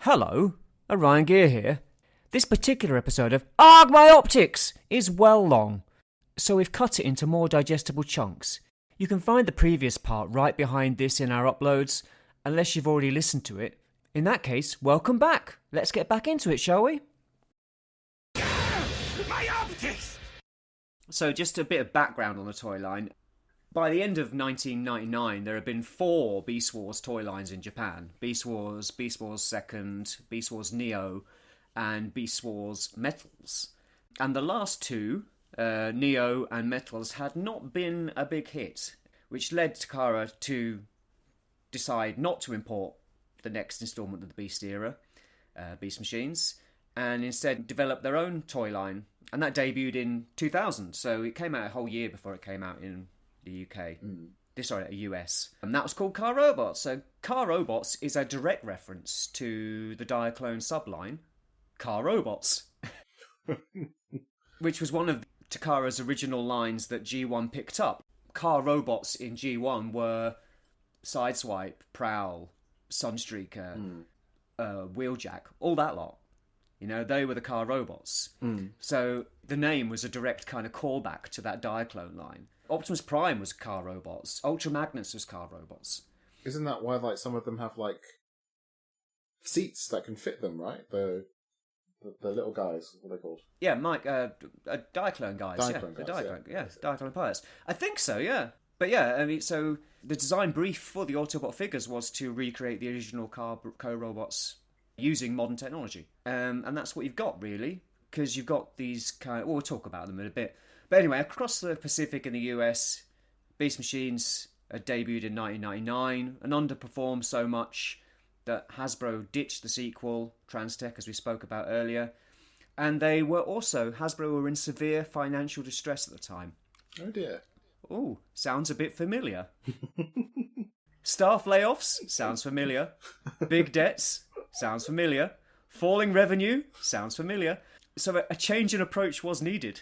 Hello, Orion Ghia here. This particular episode of Arg My Optics is well long, so we've cut it into more digestible chunks. You can find the previous part right behind this in our uploads, unless you've already listened to it. In that case, welcome back. Let's get back into it, shall we? My optics! So just a bit of background on the toy line. By the end of 1999, there have been 4 Beast Wars toy lines in Japan. Beast Wars, Beast Wars Second, Beast Wars Neo, and Beast Wars Metals. And the last 2, Neo and Metals, had not been a big hit, which led Takara to decide not to import the next instalment of the Beast era, Beast Machines, and instead develop their own toy line. And that debuted in 2000, so it came out a whole year before it came out in the UK. Sorry, US. And that was called Car Robots. So Car Robots is a direct reference to the Diaclone subline, Car Robots, which was one of Takara's original lines that G1 picked up. Car Robots in G1 were Sideswipe, Prowl, Sunstreaker, Wheeljack, all that lot. You know, they were the Car Robots. So the name was a direct kind of callback to that Diaclone line. Optimus Prime was Car Robots. Ultra Magnus was Car Robots. Isn't that why, like, some of them have, like, seats that can fit them, right? The little guys, what are they called? Yeah, Mike, Diaclone guys. Diaclone guys, Diaclone pilots. I think so, yeah. But yeah, I mean, so the design brief for the Autobot figures was to recreate the original Co-Robots using modern technology. And that's what you've got, really, because you've got these kind of... Well, we'll talk about them in a bit. But anyway, across the Pacific in the US, Beast Machines debuted in 1999 and underperformed so much that Hasbro ditched the sequel, Transtech, as we spoke about earlier. And Hasbro were in severe financial distress at the time. Oh dear. Oh, sounds a bit familiar. Staff layoffs? Sounds familiar. Big debts? Sounds familiar. Falling revenue? Sounds familiar. So a change in approach was needed.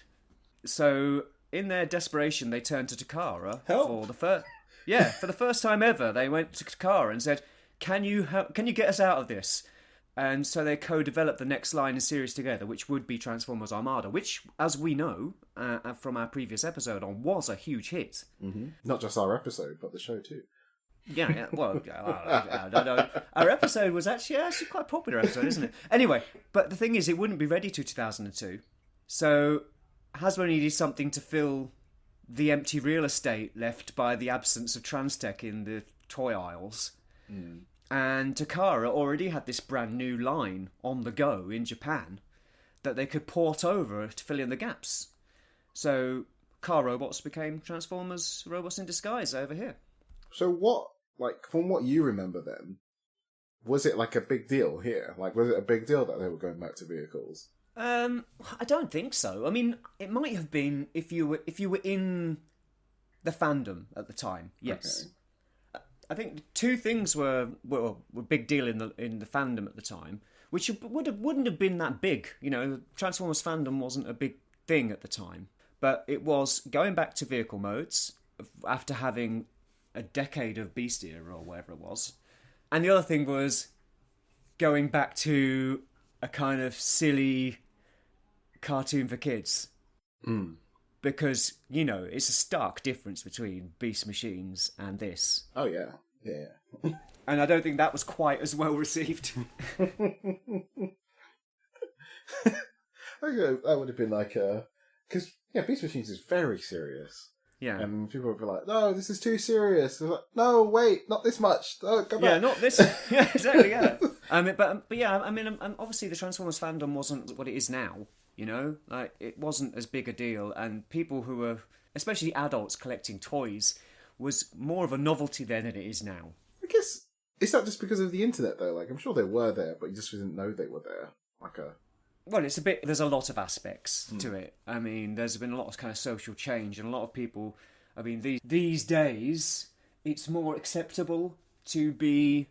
So, in their desperation, they turned to Takara for the first time ever. They went to Takara and said, "Can you get us out of this?" And so they co-developed the next line in series together, which would be Transformers Armada, which, as we know from our previous episode on, was a huge hit. Mm-hmm. Not just our episode, but the show too. Yeah. Well, no. Our episode was actually quite a popular episode, isn't it? Anyway, but the thing is, it wouldn't be ready till 2002, so Hasbro needed something to fill the empty real estate left by the absence of Transtech in the toy aisles. And Takara already had this brand new line on the go in Japan that they could port over to fill in the gaps. So Car Robots became Transformers Robots in Disguise over here. So what, like, from what you remember then, was it like a big deal here? Like, was it a big deal that they were going back to vehicles? I don't think so. I mean, it might have been if you were in the fandom at the time. Yes, okay. I think 2 things were a big deal in the fandom at the time, which wouldn't have been that big. You know, Transformers fandom wasn't a big thing at the time, but it was going back to vehicle modes after having a decade of Beast era or whatever it was, and the other thing was going back to a kind of silly cartoon for kids. Because, you know, it's a stark difference between Beast Machines and this. Oh, yeah. Yeah. And I don't think that was quite as well received. I think that would have been like because, Beast Machines is very serious. Yeah. And people would be like, no, this is too serious. Like, no, wait, not this much. Oh, come back. Yeah, not this. Yeah, exactly, yeah. But yeah, I mean, obviously the Transformers fandom wasn't what it is now, you know? Like, it wasn't as big a deal, and people who were, especially adults collecting toys, was more of a novelty then than it is now. I guess, is that just because of the internet, though? Like, I'm sure they were there, but you just didn't know they were there. Well, there's a lot of aspects to it. I mean, there's been a lot of kind of social change, and a lot of people, I mean, these days, it's more acceptable to be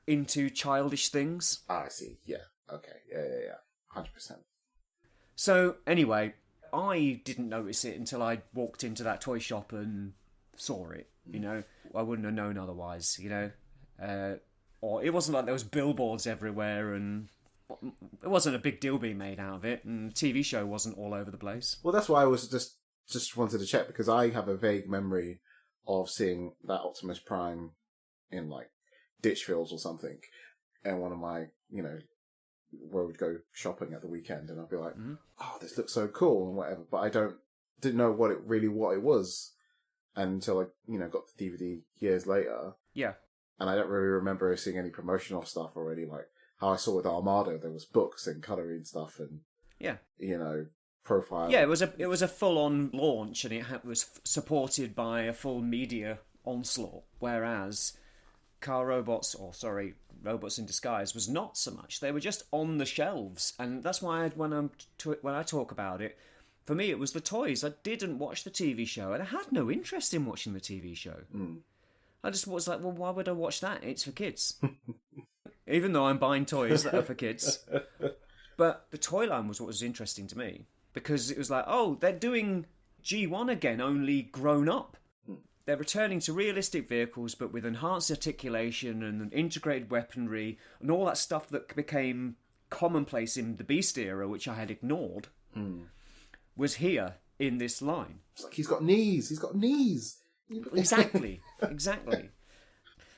into childish things. Ah, I see. Yeah. Okay. Yeah. 100%. So, anyway, I didn't notice it until I walked into that toy shop and saw it, you know. I wouldn't have known otherwise, you know. or it wasn't like there was billboards everywhere, and it wasn't a big deal being made out of it, and the TV show wasn't all over the place. Well, that's why I was just wanted to check, because I have a vague memory of seeing that Optimus Prime in like Ditchfields or something, and one of my, where we'd go shopping at the weekend, and I'd be like, oh, this looks so cool and whatever, but I didn't know what it was until I, got the DVD years later. Yeah. And I don't really remember seeing any promotional stuff already, like how I saw with Armada, there was books and colouring stuff and, profile. Yeah, it was a full-on launch, and it was supported by a full media onslaught, whereas Robots in Disguise was not so much. They were just on the shelves, and that's why when I talk about it, for me it was the toys. I didn't watch the TV show, and I had no interest in watching the TV show. I just was like, well, why would I watch that? It's for kids. Even though I'm buying toys that are for kids. But the toy line was what was interesting to me, because it was like, oh, they're doing G1 again, only grown up. They're returning to realistic vehicles, but with enhanced articulation and integrated weaponry and all that stuff that became commonplace in the Beast era, which I had ignored, was here in this line. It's like, he's got knees. Exactly.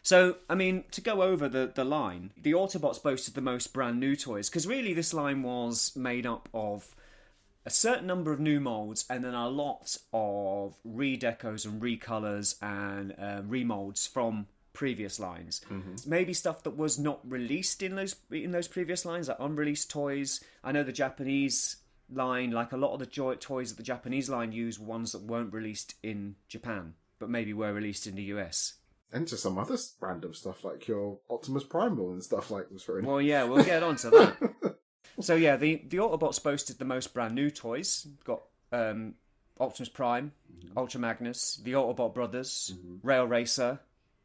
So, I mean, to go over the line, the Autobots boasted the most brand new toys, because really this line was made up of a certain number of new molds and then a lot of redecos and recolours and remolds from previous lines. Maybe stuff that was not released in those previous lines, like unreleased toys. I know the Japanese line, like a lot of the toys that the Japanese line used, were ones that weren't released in Japan, but maybe were released in the US. And just some other random stuff, like your Optimus Primal and stuff like was very... Well, yeah, we'll get on to that. So, yeah, the Autobots boasted the most brand new toys. Got Optimus Prime, Ultra Magnus, the Autobot Brothers, Rail Racer,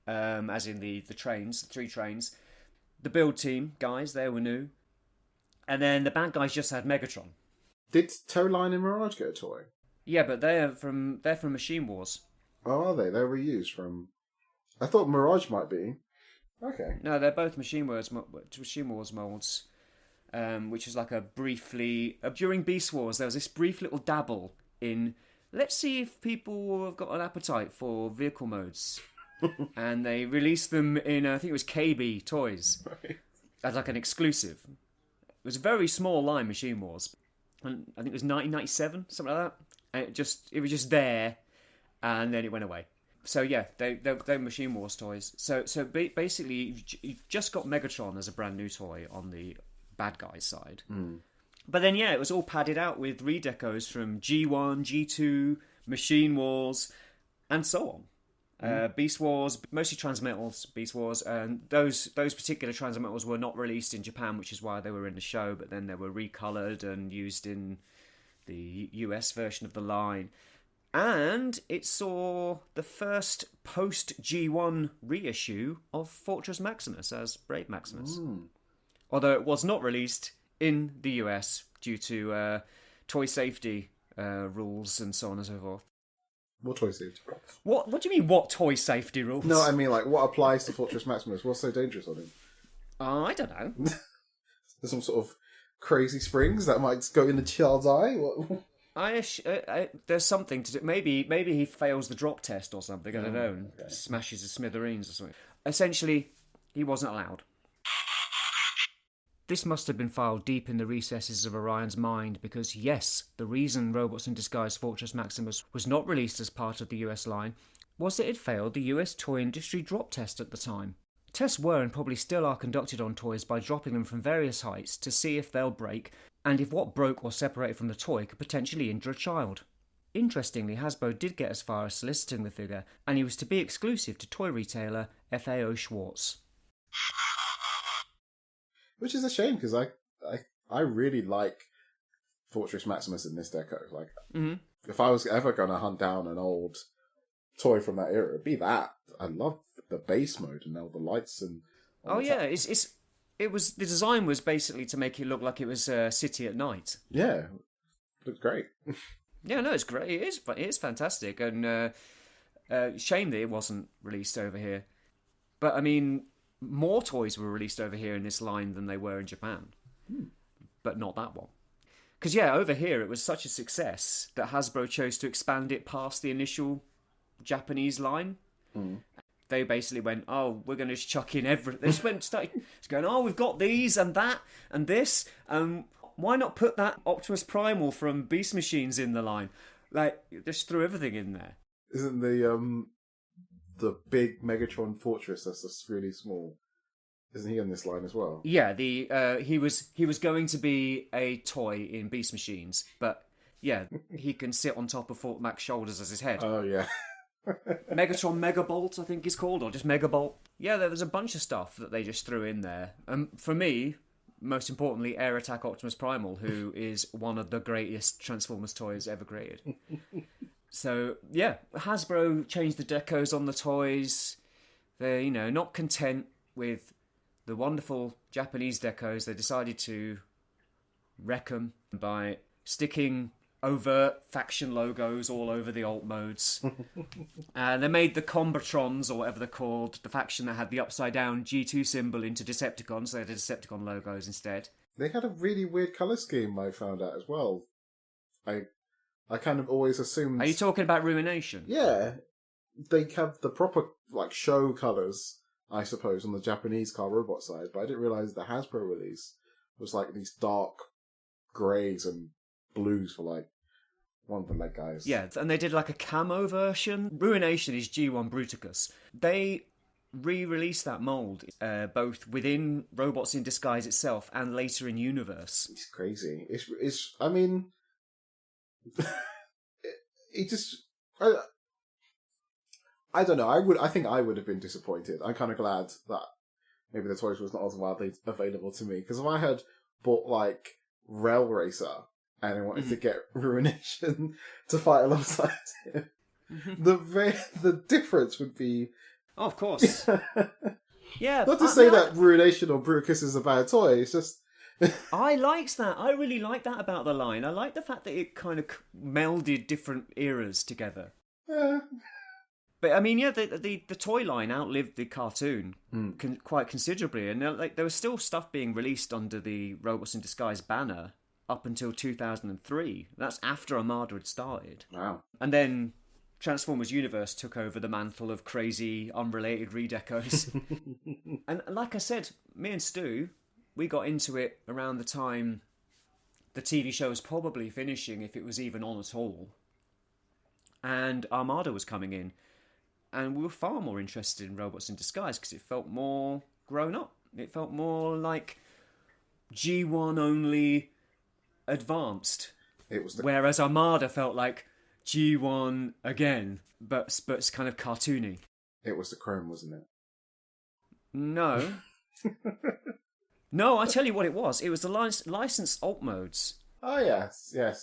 as in the trains, the 3 trains. The Build Team guys, they were new. And then the bad guys just had Megatron. Did Towline and Mirage get a toy? Yeah, but they're from Machine Wars. Oh, are they? They're reused from... I thought Mirage might be. Okay. No, they're both Machine Wars molds, which was like a briefly... during Beast Wars, there was this brief little dabble in, let's see if people have got an appetite for vehicle modes. And they released them in, I think it was KB Toys, as like an exclusive. It was a very small line, Machine Wars. And I think it was 1997, something like that. And it was just there, and then it went away. So yeah, they're Machine Wars toys. So basically, you've just got Megatron as a brand new toy on the bad guys side. But then yeah, it was all padded out with redecos from G1, G2, Machine Wars, and so on. Beast Wars, mostly Transmetals, Beast Wars, and those particular Transmetals were not released in Japan, which is why they were in the show, but then they were recoloured and used in the US version of the line. And it saw the first post-G1 reissue of Fortress Maximus as Brave Maximus. Although it was not released in the US due to toy safety rules and so on and so forth. What toy safety rules? What do you mean, what toy safety rules? No, I mean, like, what applies to Fortress Maximus? What's so dangerous on him? I don't know. There's some sort of crazy springs that might go in the child's eye? What? There's something to do. Maybe he fails the drop test or something. I don't know. Okay. Smashes his smithereens or something. Essentially, he wasn't allowed. This must have been filed deep in the recesses of Orion's mind, because yes, the reason Robots in Disguise Fortress Maximus was not released as part of the US line was that it failed the US toy industry drop test at the time. Tests were and probably still are conducted on toys by dropping them from various heights to see if they'll break, and if what broke or separated from the toy could potentially injure a child. Interestingly, Hasbro did get as far as soliciting the figure, and he was to be exclusive to toy retailer FAO Schwartz. Which is a shame, because I really like Fortress Maximus in this deco. Like, if I was ever going to hunt down an old toy from that era, it'd be that. I love the base mode and all the lights and... Oh yeah, it was the design was basically to make it look like it was a city at night. Yeah, looked great. Yeah, no, it's great. It is fantastic, and shame that it wasn't released over here. But I mean, more toys were released over here in this line than they were in Japan. But not that one. Because, yeah, over here it was such a success that Hasbro chose to expand it past the initial Japanese line. They basically went, oh, we're going to just chuck in everything. They just started going, oh, we've got these and that and this. Why not put that Optimus Primal from Beast Machines in the line? Like, just threw everything in there. Isn't the big Megatron Fortress that's just really small? Isn't he in this line as well? Yeah, he was going to be a toy in Beast Machines, but yeah, he can sit on top of Fort Mac's shoulders as his head. Oh yeah. Megatron Megabolt, I think he's called, or just Megabolt. Yeah, there was a bunch of stuff that they just threw in there. For me, most importantly, Air Attack Optimus Primal, who is one of the greatest Transformers toys ever created. So, yeah, Hasbro changed the decos on the toys. They're, not content with the wonderful Japanese decos. They decided to wreck them by sticking overt faction logos all over the alt modes. They made the Combatrons, or whatever they're called, the faction that had the upside-down G2 symbol, into Decepticons. So they had Decepticon logos instead. They had a really weird colour scheme, I found out as well. I kind of always assumed... Are you talking about Ruination? Yeah. They have the proper, show colours, I suppose, on the Japanese car robot side, but I didn't realise the Hasbro release was these dark greys and blues for one of the leg guys. Yeah, and they did a camo version. Ruination is G1 Bruticus. They re-released that mould, both within Robots in Disguise itself and later in Universe. It's crazy. It's I mean... it just... I don't know. I think I would have been disappointed. I'm kind of glad that maybe the toys was not as widely available to me. Because if I had bought Rail Racer and I wanted to get Ruination to fight alongside him, the difference would be... Oh, of course. Yeah. Not to say that Ruination or Bruticus is a bad toy. It's just... I liked that. I really liked that about the line. I liked the fact that it kind of melded different eras together. Yeah. But I mean, yeah, the toy line outlived the cartoon quite considerably, and there was still stuff being released under the Robots in Disguise banner up until 2003. That's after Armada had started. Wow. And then Transformers Universe took over the mantle of crazy, unrelated redecos. And like I said, me and Stu, we got into it around the time the TV show was probably finishing, if it was even on at all. And Armada was coming in. And we were far more interested in Robots in Disguise because it felt more grown up. It felt more like G1 only advanced. Whereas Armada felt like G1 again, but it's kind of cartoony. It was the Chrome, wasn't it? No. No, I tell you what it was. It was the licensed alt modes. Oh, yes. Yeah.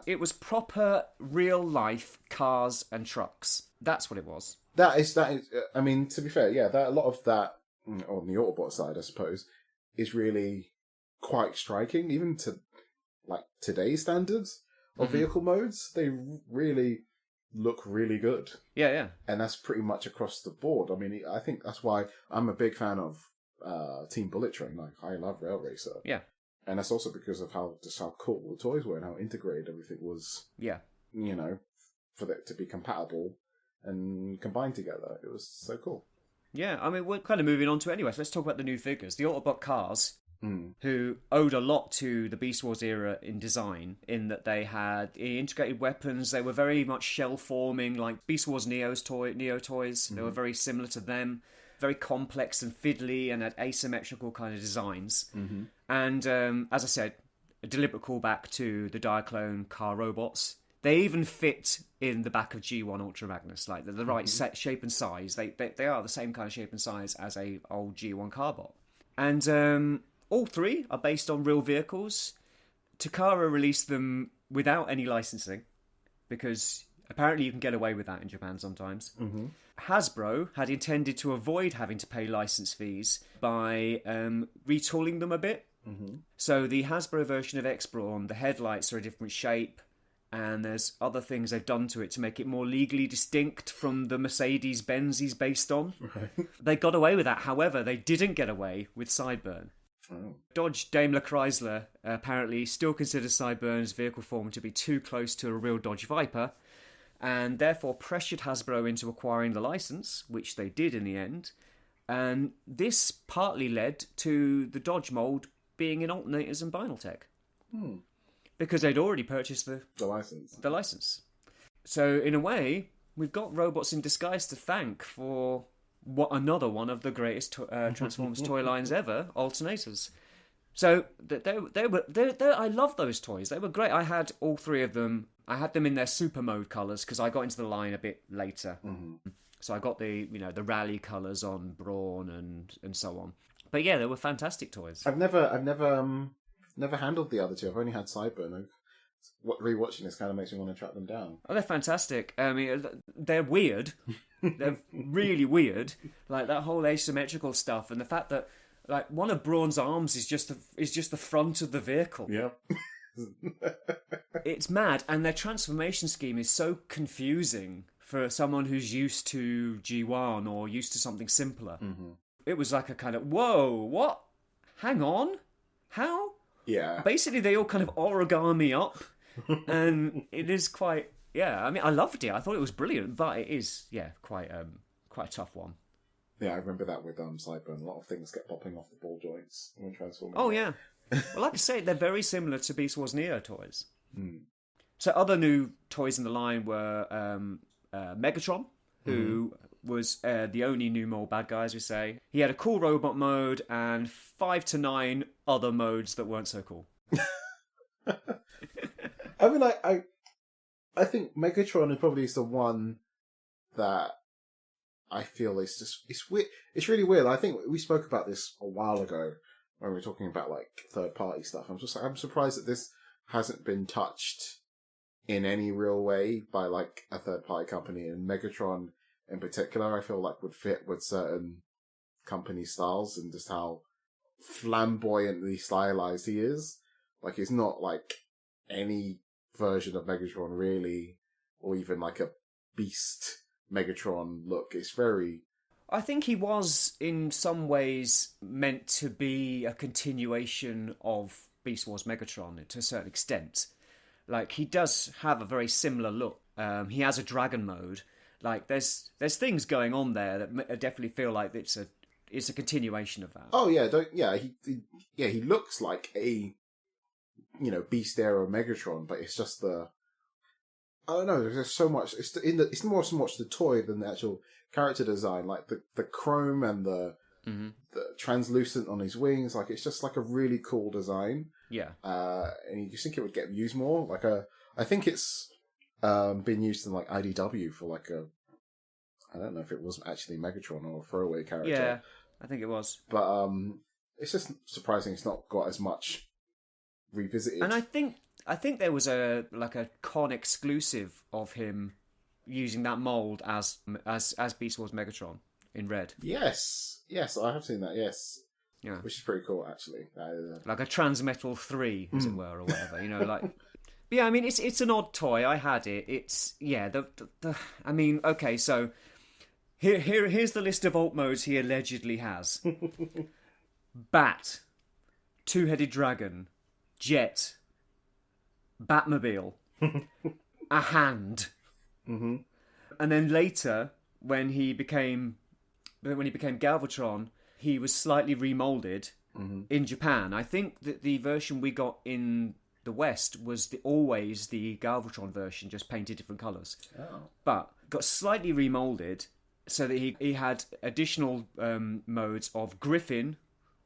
It was proper real-life cars and trucks. That's what it was. That is, I mean, to be fair, yeah, that a lot of that, on the Autobot side, I suppose, is really quite striking, even to, today's standards of vehicle modes. They really look really good. Yeah. And that's pretty much across the board. I mean, I think that's why I'm a big fan of Team Bullet Train. I love Rail Racer. Yeah. And that's also because of how cool the toys were and how integrated everything was. Yeah. For it to be compatible and combined together. It was so cool. Yeah, I mean, we're kind of moving on to it anyway, so let's talk about the new figures. The Autobot cars, who owed a lot to the Beast Wars era in design, in that they had integrated weapons. They were very much shell-forming, like Beast Wars Neo toys. They were very similar to them. Very complex and fiddly and had asymmetrical kind of designs. And, as I said, a deliberate callback to the Diaclone car robots. They even fit in the back of G1 Ultra Magnus, they're the right shape and size. They are the same kind of shape and size as a old G1 carbot. And all three are based on real vehicles. Takara released them without any licensing, because apparently you can get away with that in Japan sometimes. Hasbro had intended to avoid having to pay license fees by retooling them a bit. So the Hasbro version of X-Brawn, the headlights are a different shape. and there's other things they've done to it to make it more legally distinct from the Mercedes-Benz he's based on. Right. They got away with that. However, they didn't get away with Sideburn. Oh. Dodge Daimler Chrysler apparently still considers Sideburn's vehicle form to be too close to a real Dodge Viper, and therefore pressured Hasbro into acquiring the license, which they did in the end. And this partly led to the Dodge mould being in alternators and Binaltech. Because they'd already purchased the license. So in a way, we've got robots in disguise to thank for another one of the greatest Transformers toy lines ever, alternators. So I love those toys. They were great. I had all three of them. I had them in their super mode colours because I got into the line a bit later. So I got the rally colours on Brawn and so on. But yeah, they were fantastic toys. I've never handled the other two. I've only had Sideburn. Rewatching this kind of makes me want to track them down. Oh, they're fantastic. I mean, they're weird. They're really weird. Like that whole asymmetrical stuff, and the fact that like one of Brawn's arms is just the front of the vehicle. Yeah. It's mad, and their transformation scheme is so confusing for someone who's used to G1 or used to something simpler. It was like a kind of, whoa, what? Hang on? How? Yeah. Basically, they all kind of origami up, and it is quite, yeah, I mean, I loved it. I thought it was brilliant, but it is, yeah, quite a tough one. Yeah, I remember that with Sideburn. A lot of things kept popping off the ball joints when transforming. Oh, yeah. Well, like I say, they're very similar to Beast Wars Neo toys. So other new toys in the line were Megatron, who was the only new mold bad guy, as we say. He had a cool robot mode and 5 to 9 other modes that weren't so cool. I mean, I think Megatron is probably the one that I feel is just, it's weird. It's really weird. I think we spoke about this a while ago when we were talking about like third party stuff. I'm surprised that this hasn't been touched in any real way by like a third party company, and Megatron in particular I feel like would fit with certain company styles and just how flamboyantly stylized he is. Like he's not like any version of Megatron really, or even like a Beast Megatron look. It's very... I think he was in some ways meant to be a continuation of Beast Wars Megatron to a certain extent. Like, he does have a very similar look. He has a dragon mode. Like, there's things going on there that definitely feel like it's a continuation of that. Oh yeah, he looks like a Beast era Megatron, but it's just the... I don't know. There's so much. It's more so much the toy than the actual character design. Like the chrome and the translucent on his wings. Like it's just like a really cool design. Yeah. And you just think it would get used more. Like I think it's been used in like IDW for like I don't know if it was actually Megatron or a throwaway character. Yeah, I think it was. But it's just surprising it's not got as much revisited. And I think there was a con exclusive of him using that mold as Beast Wars Megatron in red. Yes, I have seen that. Yes, yeah, which is pretty cool actually. Like a Transmetal 3, as it were, or whatever. Like. But yeah, I mean it's an odd toy. I had it. It's I mean, okay, so here's the list of alt modes he allegedly has: Bat, two-headed dragon, jet, Batmobile, a hand, and then later when he became Galvatron, he was slightly remolded in Japan. I think that the version we got in the West was always the Galvatron version, just painted different colours. Oh. But got slightly remolded so that he had additional modes of Griffin,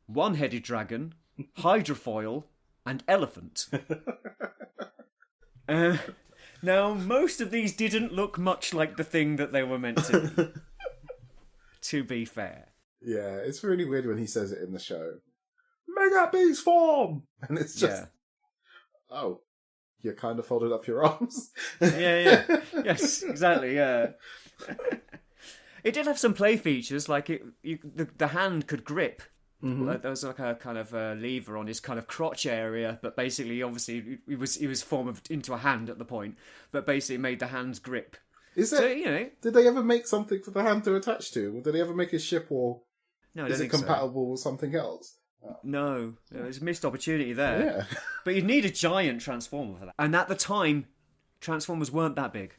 one-headed dragon, hydrofoil, and elephant. Now, most of these didn't look much like the thing that they were meant to be, to be fair. Yeah, it's really weird when he says it in the show. Mega Beast form! And it's just... Yeah. Oh, you kind of folded up your arms? Yeah. Yes, exactly, yeah. It did have some play features, like the hand could grip There was like a kind of lever on his kind of crotch area, but basically, obviously, he was formed into a hand at the point, but basically made the hand's grip. Is it? So, you know, did they ever make something for the hand to attach to? Or did they ever make a ship, or no, I is don't it think compatible with something else? so. No, there's a missed opportunity there. Yeah. But you'd need a giant transformer for that, and at the time, transformers weren't that big.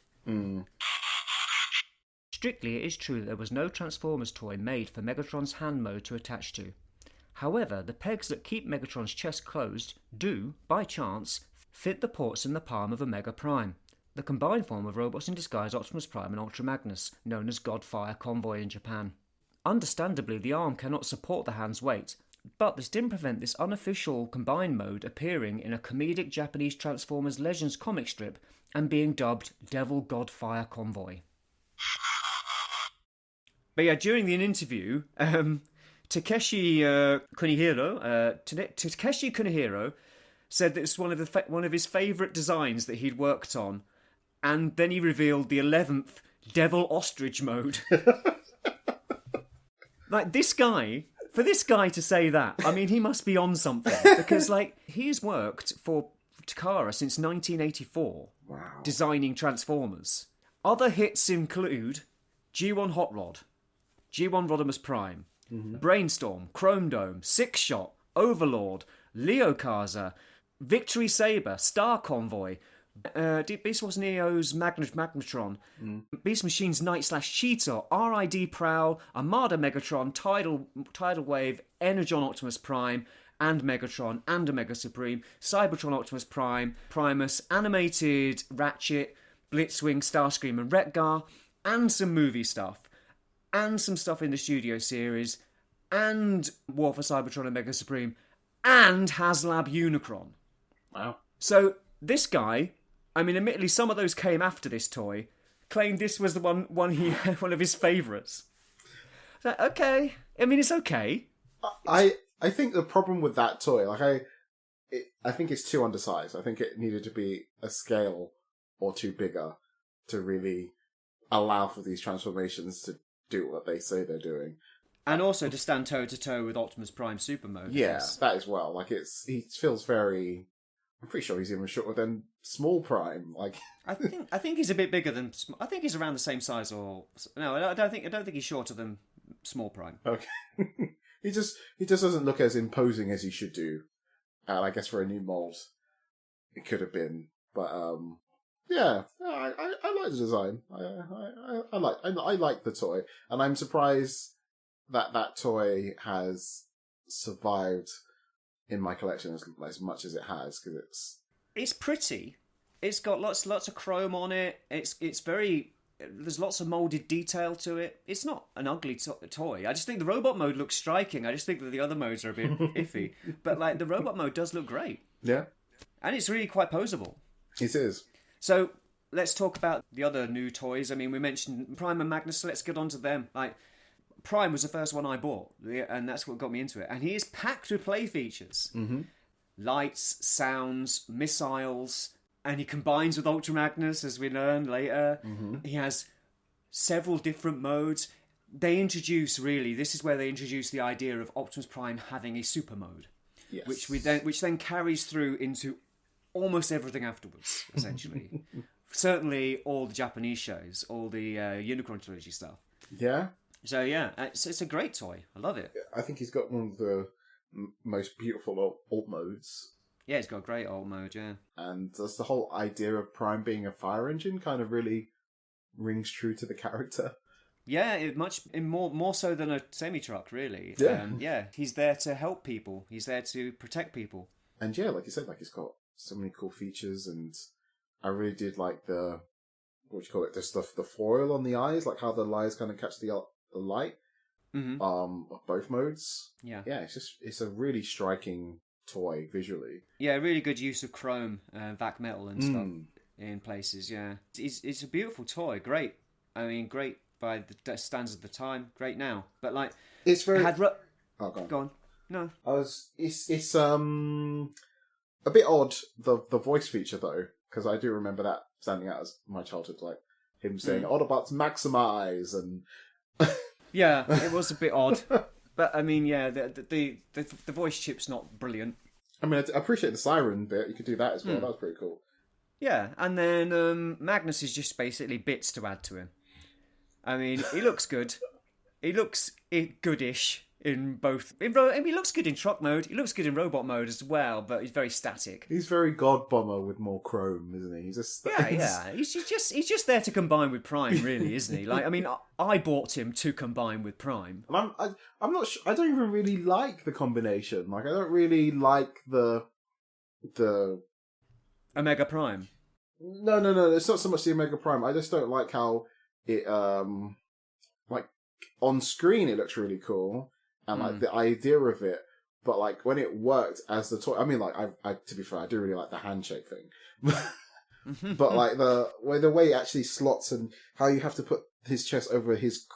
Strictly, it is true that there was no Transformers toy made for Megatron's hand mode to attach to. However, the pegs that keep Megatron's chest closed do, by chance, fit the ports in the palm of Omega Prime, the combined form of robots in disguise Optimus Prime and Ultra Magnus, known as Godfire Convoy in Japan. Understandably, the arm cannot support the hand's weight, but this didn't prevent this unofficial combined mode appearing in a comedic Japanese Transformers Legends comic strip and being dubbed Devil Godfire Convoy. But yeah, during the interview, Takeshi Kunihiro said that it's one of his favourite designs that he'd worked on, and then he revealed the 11th Devil Ostrich mode. Like, for this guy to say that, I mean, he must be on something, because, like, he's worked for Takara since 1984, designing Transformers. Other hits include G1 Hot Rod, G1 Rodimus Prime, Brainstorm, Chrome Dome, Six Shot, Overlord, Leo Kaza, Victory Saber, Star Convoy, Beast Wars Neo's Magnetron, Beast Machine's Night/Cheetah, RID Prowl, Armada Megatron, Tidal Wave, Energon Optimus Prime, and Megatron, and Omega Supreme, Cybertron Optimus Prime, Primus, Animated Ratchet, Blitzwing, Starscream, and Wreck-Gar, and some movie stuff, and some stuff in the studio series, and War for Cybertron and Mega Supreme, and Haslab Unicron. Wow. So this guy, I mean, admittedly, some of those came after this toy, claimed this was the one of his favourites. So, okay, I mean, it's okay. I think the problem with that toy, like I think it's too undersized. I think it needed to be a scale or two bigger to really allow for these transformations to do what they say they're doing. And also to stand toe-to-toe with Optimus Prime Super Mode. Yeah, that as well. Like, he feels very... I'm pretty sure he's even shorter than Small Prime. Like, I think he's a bit bigger than... I think he's around the same size or... No, I don't think he's shorter than Small Prime. Okay. He just doesn't look as imposing as he should do. And I guess for a new mold, it could have been. But, yeah, I like the design. I like the toy, and I'm surprised that toy has survived in my collection as much as it has, because it's pretty. It's got lots of chrome on it. It's very. There's lots of molded detail to it. It's not an ugly toy. I just think the robot mode looks striking. I just think that the other modes are a bit iffy, but like the robot mode does look great. Yeah, and it's really quite posable. It is. So let's talk about the other new toys. I mean, we mentioned Prime and Magnus, so let's get on to them. Like, Prime was the first one I bought, and that's what got me into it. And he is packed with play features. Mm-hmm. Lights, sounds, missiles, and he combines with Ultra Magnus, as we learn later. Mm-hmm. He has several different modes. This is where they introduce the idea of Optimus Prime having a super mode. Yes. Which then carries through into almost everything afterwards, essentially. Certainly all the Japanese shows, all the Unicron Trilogy stuff. Yeah. So yeah, it's a great toy. I love it. I think he's got one of the most beautiful alt modes. Yeah, he's got a great alt mode, yeah. And that's the whole idea of Prime being a fire engine kind of really rings true to the character. Yeah, more so than a semi-truck, really. Yeah. He's there to help people. He's there to protect people. And yeah, like you said, like he's got so many cool features, and I really did like the the foil on the eyes, like how the eyes kind of catch the light. Mm-hmm. Of both modes. Yeah, it's a really striking toy visually. Yeah, really good use of chrome, vac metal and stuff in places. Yeah, it's a beautiful toy. Great. I mean, great by the standards of the time. Great now, but like it's very. Go on. No, It's a bit odd, the voice feature, though, because I do remember that standing out as my childhood, like him saying Autobots maximize, and yeah, it was a bit odd. But I mean, yeah, the voice chip's not brilliant. I mean, I appreciate the siren bit. You could do that as well. That was pretty cool. Yeah, and then Magnus is just basically bits to add to him. I mean, he looks good. He looks goodish in both. He looks good in truck mode. He looks good in robot mode as well, but he's very static. He's very God Bomber with more chrome, isn't he? He's just Yeah. He's just there to combine with Prime, really, isn't he? Like, I mean, I bought him to combine with Prime. I'm not sure. I don't even really like the combination. Like, I don't really like the Omega Prime. No. It's not so much the Omega Prime. I just don't like how it like on screen it looks really cool and like the idea of it, but like when it worked as the toy. I mean, like I to be fair, I do really like the handshake thing, but like the way it actually slots and how you have to put his chest over his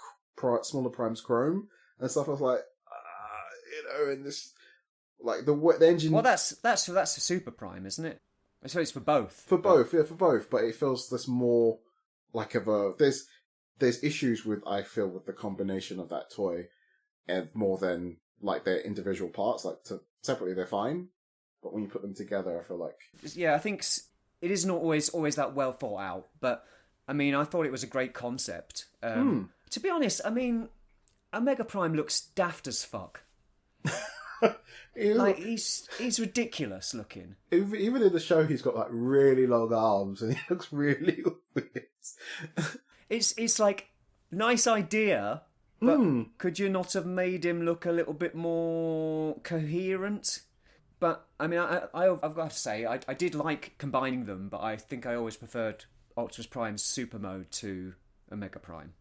smaller Prime's chrome and stuff. I was like, and this like the engine. Well, that's a Super Prime, isn't it? So it's for both. For both. But it feels this more like there's issues with, I feel, with the combination of that toy, and more than like their individual parts. Like separately, they're fine, but when you put them together, I feel like I think it isn't always that well thought out. But I mean, I thought it was a great concept. To be honest, I mean, Omega Prime looks daft as fuck. Like he's ridiculous looking. Even in the show, he's got like really long arms, and he looks really weird. It's like nice idea, but could you not have made him look a little bit more coherent? But I mean, I've got to say, I did like combining them, but I think I always preferred Optimus Prime's Super Mode to Omega Prime.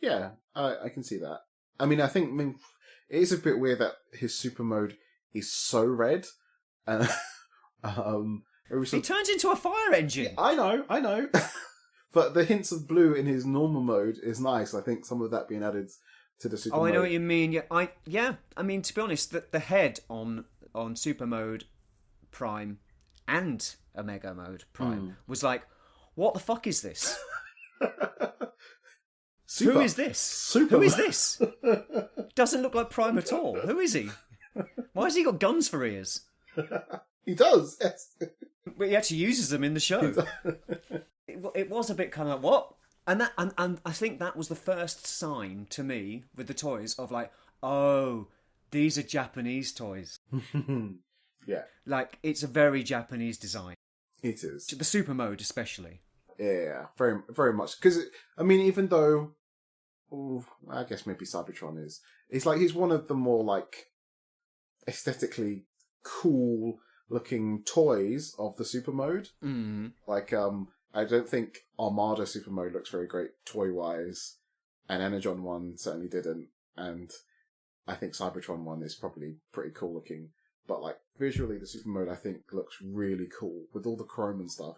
Yeah, I can see that. I mean, it is a bit weird that his Super Mode is so red. He turns into a fire engine. I know. But the hints of blue in his normal mode is nice. I think some of that being added to the Super Mode. I know what you mean. Yeah. I mean, to be honest, the head on Super Mode Prime and Omega Mode Prime was like, what the fuck is this? Who is this? Who is this? Doesn't look like Prime at all. Who is he? Why has he got guns for ears? He does, yes. But he actually uses them in the show. It was a bit kind of like, what? And I think that was the first sign to me with the toys of like, oh, these are Japanese toys. Yeah. Like, it's a very Japanese design. It is. The Super Mode especially. Yeah, very, very much. Because, I mean, even though, I guess maybe Cybertron is, it's like he's one of the more, like, aesthetically cool looking toys of the Super Mode. Like, I don't think Armada Super Mode looks very great toy-wise, and Energon one certainly didn't, and I think Cybertron one is probably pretty cool looking, but like visually the Super Mode I think looks really cool with all the chrome and stuff.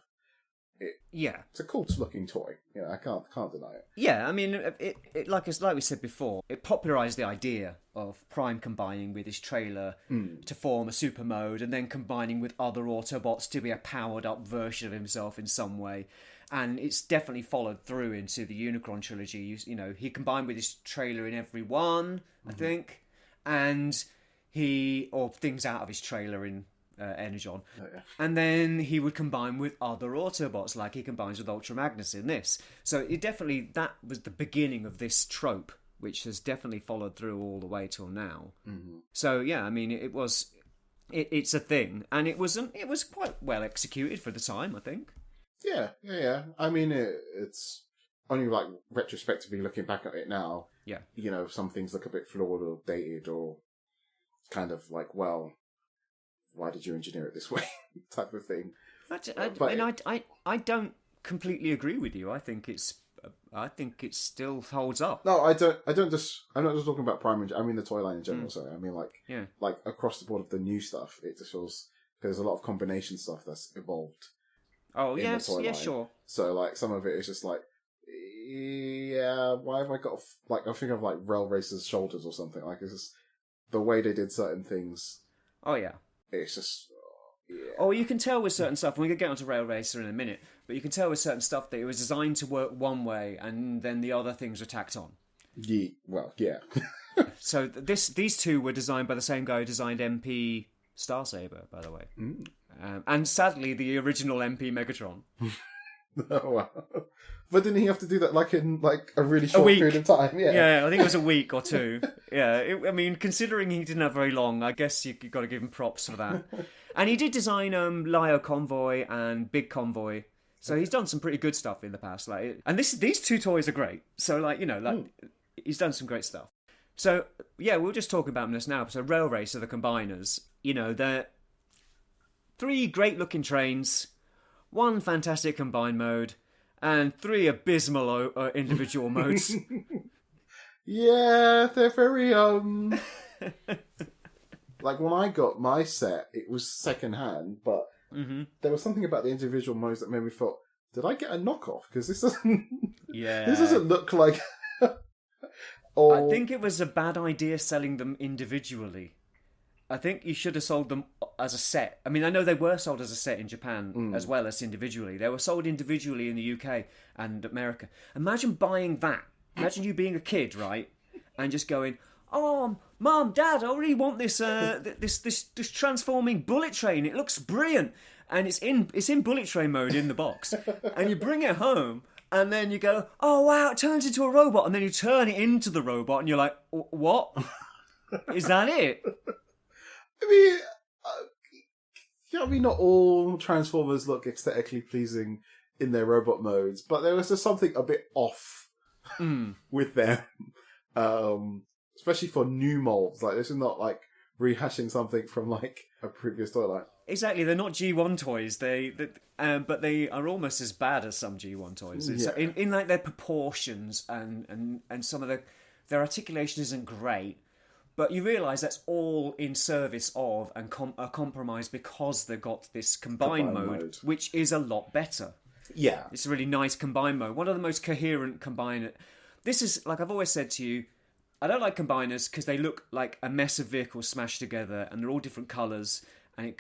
It's a cool looking toy. Yeah, I can't deny it. Yeah, I mean, it like we said before, it popularised the idea of Prime combining with his trailer to form a Super Mode, and then combining with other Autobots to be a powered up version of himself in some way. And it's definitely followed through into the Unicron trilogy. You know, he combined with his trailer in every one, I think, and things out of his trailer in Energon. Oh, yeah. And then he would combine with other Autobots, like he combines with Ultra Magnus in this. So that was the beginning of this trope, which has definitely followed through all the way till now. So yeah, I mean, it's a thing, and it was quite well executed for the time, I think. Yeah. I mean, it's only like retrospectively looking back at it now. Yeah, you know, some things look a bit flawed or dated, or kind of like, well, why did you engineer it this way, type of thing. I don't completely agree with you. I think it still holds up. No, I'm not just talking about Prime. I mean the toy line in general. Sorry, I mean like across the board of the new stuff. It just feels there's a lot of combination stuff that's evolved. Oh yes, yeah, sure. So like some of it is just like, yeah, why have I got like I think of like Rail Racer's shoulders or something. Like it's just the way they did certain things. Oh yeah. It's just, yeah. Oh, you can tell with certain stuff, and we could get onto Rail Racer in a minute, but you can tell with certain stuff that it was designed to work one way, and then the other things were tacked on. Yeah, well, yeah. So these two were designed by the same guy who designed MP Star Saber, by the way. And sadly, the original MP Megatron. Oh, wow. But didn't he have to do that in a really short period of time? Yeah, I think it was a week or two. Yeah, I mean, considering he didn't have very long, I guess you've got to give him props for that. And he did design Lio Convoy and Big Convoy. So he's done some pretty good stuff in the past. And these two toys are great. So, he's done some great stuff. So, yeah, we'll just talk about them just now. So Rail Racer, the combiners, they're 3 great-looking trains, 1 fantastic combine mode, and 3 abysmal individual modes. Yeah, they're very, when I got my set, it was second-hand, but there was something about the individual modes that made me feel, did I get a knockoff? Because this doesn't... Yeah. This doesn't look like... I think it was a bad idea selling them individually. I think you should have sold them as a set. I mean, I know they were sold as a set in Japan as well as individually. They were sold individually in the UK and America. Imagine buying that. Imagine you being a kid, right? And just going, "Oh, Mum, Dad, I really want this this transforming bullet train. It looks brilliant." And it's in bullet train mode in the box. And you bring it home. And then you go, "Oh, wow, it turns into a robot." And then you turn it into the robot and you're like, "What? Is that it?" I mean, not all Transformers look aesthetically pleasing in their robot modes, but there was just something a bit off with them. Especially for new molds. This is not rehashing something from a previous toy line. Exactly, they're not G1 toys. But they are almost as bad as some G1 toys. In their proportions and some of their articulation isn't great. But you realise that's all in service of and a compromise because they've got this combine mode, which is a lot better. Yeah. It's a really nice combine mode. One of the most coherent combiner. This is, like I've always said to you, I don't like combiners because they look like a mess of vehicles smashed together and they're all different colours and it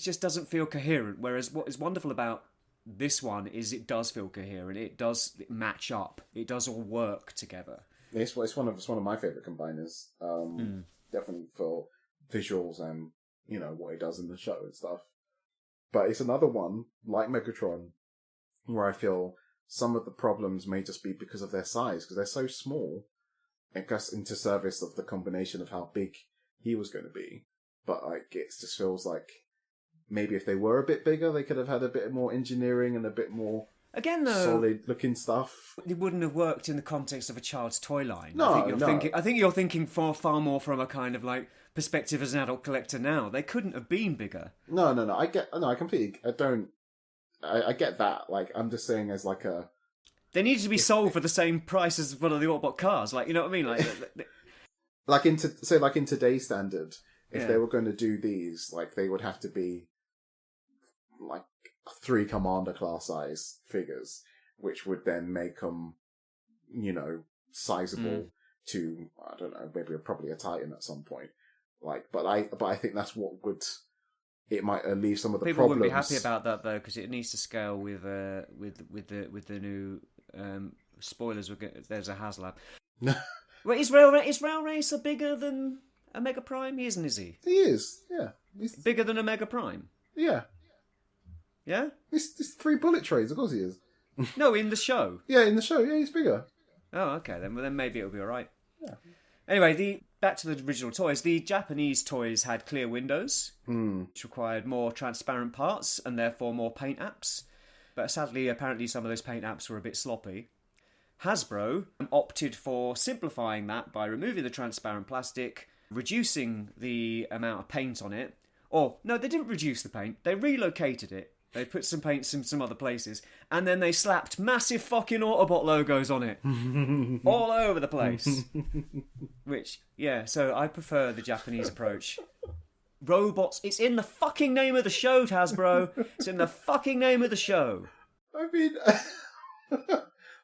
just doesn't feel coherent. Whereas what is wonderful about this one is it does feel coherent. It does match up. It does all work together. It's one of my favourite combiners. Definitely for visuals and what he does in the show and stuff. But it's another one like Megatron, where I feel some of the problems may just be because of their size, because they're so small. It goes into service of the combination of how big he was going to be. But it just feels like maybe if they were a bit bigger, they could have had a bit more engineering and a bit more. Again, though, solid-looking stuff. It wouldn't have worked in the context of a child's toy line. No, I think you're thinking far more from a kind of perspective as an adult collector now. They couldn't have been bigger. No. I completely. I get that. I'm just saying as a. They needed to be sold for the same price as one of the Autobot cars. You know what I mean? In today's standard, if they were going to do these, they would have to be 3 Commander class size figures, which would then make them, sizable to, I don't know, maybe probably a Titan at some point. But I think that's what would, it might alleviate some of the People problems. People wouldn't be happy about that though, because it needs to scale with the new spoilers. There's a Haslab. Wait, is Rail Racer bigger than a Mega Prime? He isn't, is he? He is. Yeah. He's bigger than a Mega Prime. Yeah. Yeah? It's 3 bullet trains, of course he is. No, in the show. Yeah, in the show, he's bigger. Oh, okay, then maybe it'll be alright. Yeah. Anyway, back to the original toys. The Japanese toys had clear windows, which required more transparent parts and therefore more paint apps. But sadly, apparently some of those paint apps were a bit sloppy. Hasbro opted for simplifying that by removing the transparent plastic, reducing the amount of paint on it. Or, no, they didn't reduce the paint, they relocated it. They put some paints in some other places, and then they slapped massive fucking Autobot logos on it. All over the place. Which, yeah, so I prefer the Japanese approach. Robots, it's in the fucking name of the show, Hasbro. It's in the fucking name of the show. I mean,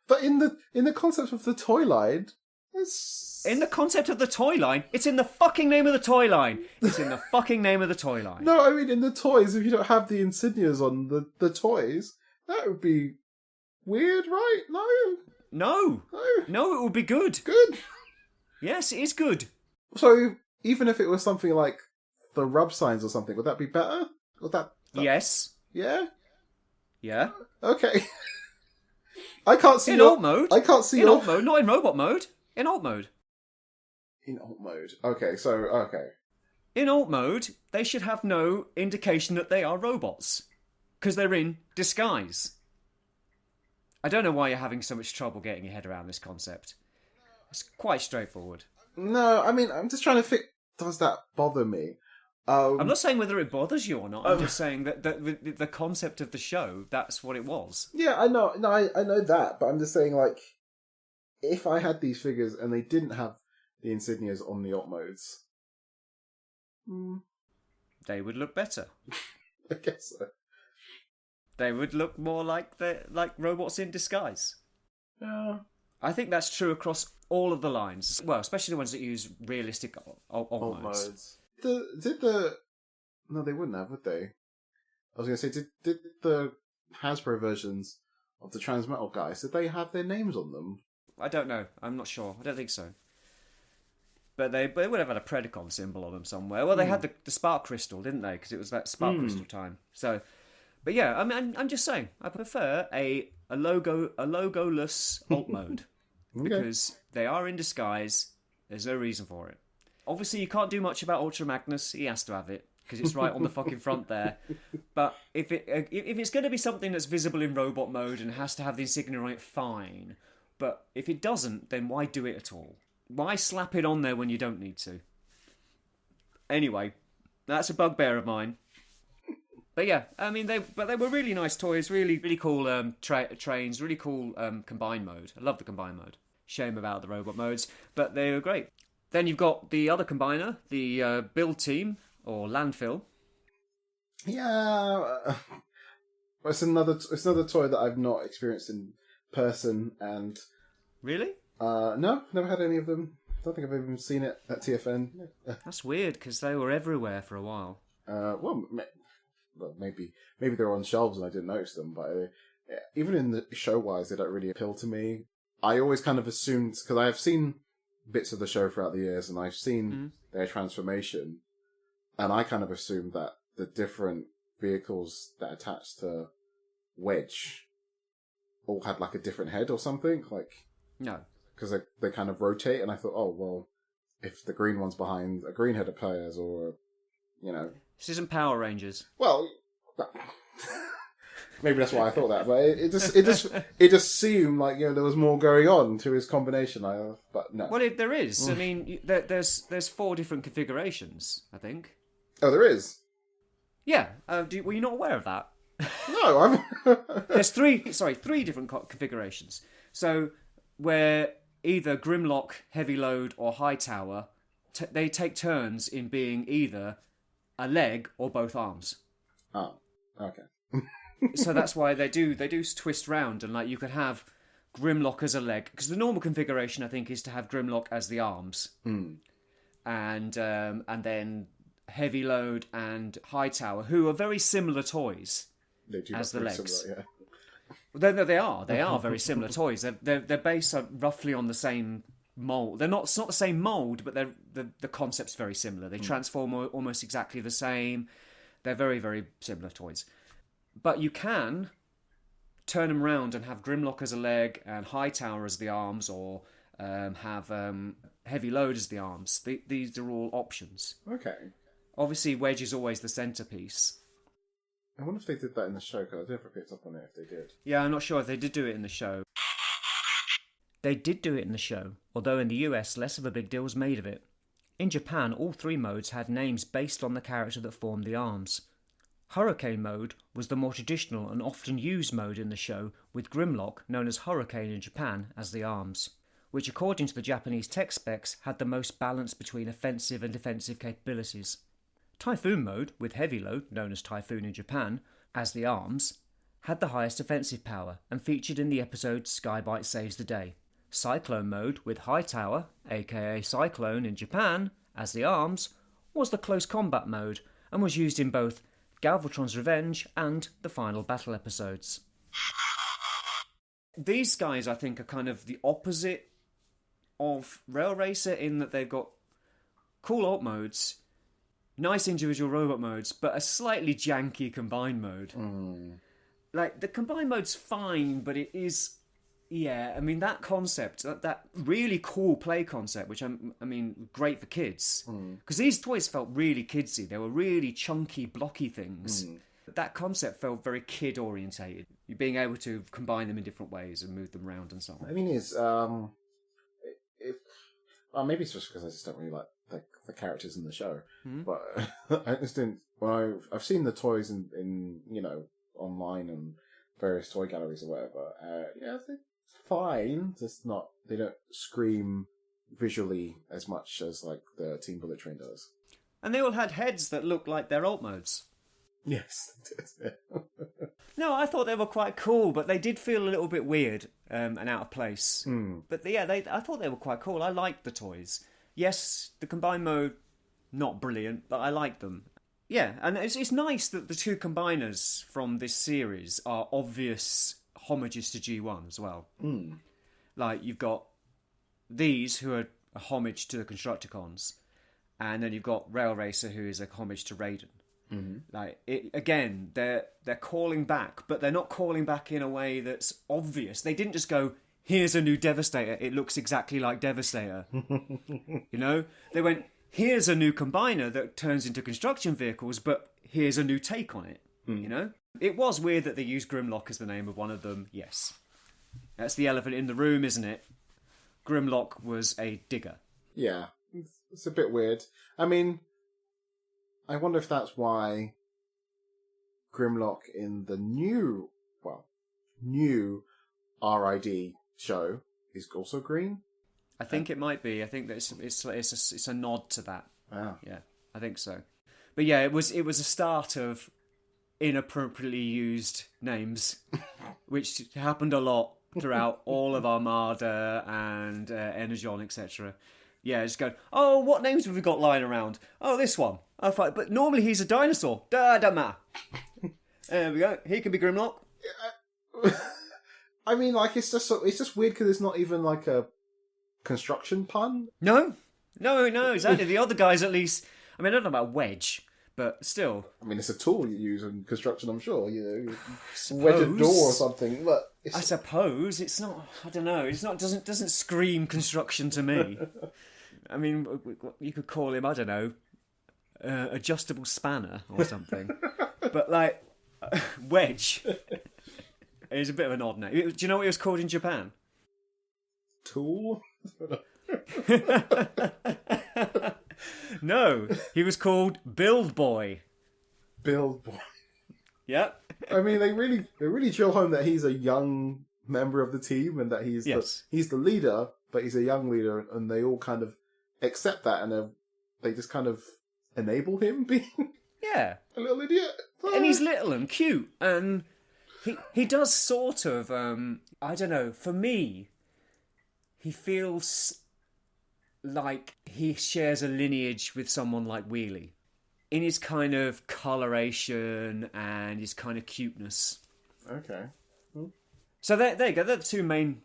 but in the concept of the toy line, in the concept of the toy line, it's in the fucking name of the toy line. It's in the fucking name of the toy line. No, I mean in the toys, if you don't have the insignias on the toys, that would be weird, right? No, it would be good. Good. Yes, it is good. So even if it was something like the rub signs or something, would that be better? Would that... Yes. Yeah? Yeah. Okay. I can't see in alt mode. I can't see in alt mode, not in robot mode. In alt mode. In alt mode. Okay. In alt mode, they should have no indication that they are robots. Because they're in disguise. I don't know why you're having so much trouble getting your head around this concept. It's quite straightforward. No, I mean, I'm just trying to think, does that bother me? I'm not saying whether it bothers you or not. I'm just saying that the concept of the show, that's what it was. Yeah, I know. No, I know that, but I'm just saying, like, if I had these figures and they didn't have the insignias on the alt modes, they would look better. I guess so. They would look more like robots in disguise. Yeah. I think that's true across all of the lines. Well, especially the ones that use realistic alt modes. No, they wouldn't have, would they? I was going to say, did the Hasbro versions of the Transmetal guys, did they have their names on them? I don't know. I'm not sure. I don't think so. But they would have had a Predacon symbol on them somewhere. Well, they had the Spark Crystal, didn't they? Because it was that Spark Crystal time. So, but yeah, I mean, I'm just saying, I prefer a logoless alt mode because they are in disguise. There's no reason for it. Obviously, you can't do much about Ultra Magnus. He has to have it because it's right on the fucking front there. But if it's going to be something that's visible in robot mode and has to have the insignia on it, fine. But if it doesn't, then why do it at all? Why slap it on there when you don't need to? Anyway, that's a bugbear of mine. But yeah, I mean, they were really nice toys, really cool trains, really cool combined mode. I love the combined mode. Shame about the robot modes, but they were great. Then you've got the other combiner, the build team, or landfill. Yeah, it's another toy that I've not experienced in person, and really, no, never had any of them. Don't think I've even seen it at TFN. That's weird because they were everywhere for a while. Well, maybe they're on shelves and I didn't notice them, but even in the show-wise, they don't really appeal to me. I always kind of assumed, because I have seen bits of the show throughout the years, and I've seen their transformation, and I kind of assumed that the different vehicles that attach to Wedge all had like a different head or something, like no, because they kind of rotate, and I thought, oh well, if the green one's behind a green head of players, or this isn't Power Rangers. Well, maybe that's why I thought that, but it just seemed like there was more going on to his combination. But no. Well, there is. I mean, there's 4 different configurations, I think. Oh, there is. Yeah. Were you not aware of that? No, I'm. There's 3 different configurations. So where either Grimlock, Heavy Load, or Hightower, they take turns in being either a leg or both arms. Oh, okay. So that's why they do twist round, and like you could have Grimlock as a leg, because the normal configuration I think is to have Grimlock as the arms, and then Heavy Load and Hightower, who are very similar toys as the legs. Similar, yeah. Well, they are very similar toys. They're based roughly on the same mold. It's not the same mold, but the concept's very similar. They transform almost exactly the same. They're very, very similar toys. But you can turn them around and have Grimlock as a leg and Hightower as the arms, or have Heavy Load as the arms. These are all options. Okay. Obviously, Wedge is always the centerpiece. I wonder if they did that in the show, because I never picked up on it if they did. Yeah, I'm not sure if they did do it in the show. They did do it in the show, although in the US less of a big deal was made of it. In Japan, all 3 modes had names based on the character that formed the arms. Hurricane mode was the more traditional and often used mode in the show, with Grimlock, known as Hurricane in Japan, as the arms, which according to the Japanese tech specs had the most balance between offensive and defensive capabilities. Typhoon mode, with Heavy Load, known as Typhoon in Japan, as the arms, had the highest offensive power and featured in the episode Skybite Saves the Day. Cyclone mode, with Hightower, aka Cyclone in Japan, as the arms, was the close combat mode and was used in both Galvatron's Revenge and the final battle episodes. These guys, I think, are kind of the opposite of Rail Racer in that they've got cool alt modes, nice individual robot modes, but a slightly janky combined mode. Like, the combined mode's fine, but it is... Yeah, I mean, that concept, that really cool play concept, which, I mean, great for kids. Because these toys felt really kidsy. They were really chunky, blocky things. That concept felt very kid-orientated. You being able to combine them in different ways and move them around and so on. I mean, maybe it's just because I just don't really like the characters in the show. But I just didn't... When I've seen the toys in online and various toy galleries or whatever. Yeah, I think it's fine. Just not... They don't scream visually as much as like the Team Bullet Train does. And they all had heads that looked like their alt modes. Yes. No, I thought they were quite cool, but they did feel a little bit weird and out of place. But yeah, I thought they were quite cool. I liked the toys. Yes, the combined mode, not brilliant, but I liked them. Yeah, and it's nice that the two combiners from this series are obvious homages to G1 as well. Like, you've got these, who are a homage to the Constructicons, and then you've got Rail Racer, who is a homage to Raiden. Like, again, they're calling back, but they're not calling back in a way that's obvious. They didn't just go, here's a new Devastator, it looks exactly like Devastator. They went, here's a new combiner that turns into construction vehicles, but here's a new take on it. It was weird that they used Grimlock as the name of one of them. Yes, that's the elephant in the room, isn't it? Grimlock was a digger. Yeah, it's a bit weird. I mean, I wonder if that's why Grimlock in the new RID show is also green. I think it might be. I think that it's a nod to that. Wow. Yeah, I think so. But yeah, it was a start of inappropriately used names, which happened a lot throughout all of Armada and Energon, etc. Yeah, just going, oh, what names have we got lying around? Oh, this one. Oh, fine. But normally he's a dinosaur. Don't matter. There we go. He can be Grimlock. I mean, like, it's just weird because it's not even like a construction pun. No, exactly. The other guys, at least. I mean, I don't know about Wedge, but still. I mean, it's a tool you use in construction, I'm sure. Wedge a door or something. But I suppose it's not. I don't know. It's not. Doesn't scream construction to me. I mean, you could call him, I don't know, adjustable spanner or something. But like Wedge is a bit of an odd name. Do you know what he was called in Japan? Tool. No, he was called Build Boy. Build Boy. Yep. I mean, they really drill home that he's a young member of the team and that he's the leader, but he's a young leader, and they all kind of accept that, and they just kind of enable him being a little idiot. And he's little and cute, and he does sort of I don't know. For me, he feels like he shares a lineage with someone like Wheelie in his kind of coloration and his kind of cuteness. Okay. So there you go. They're the two main.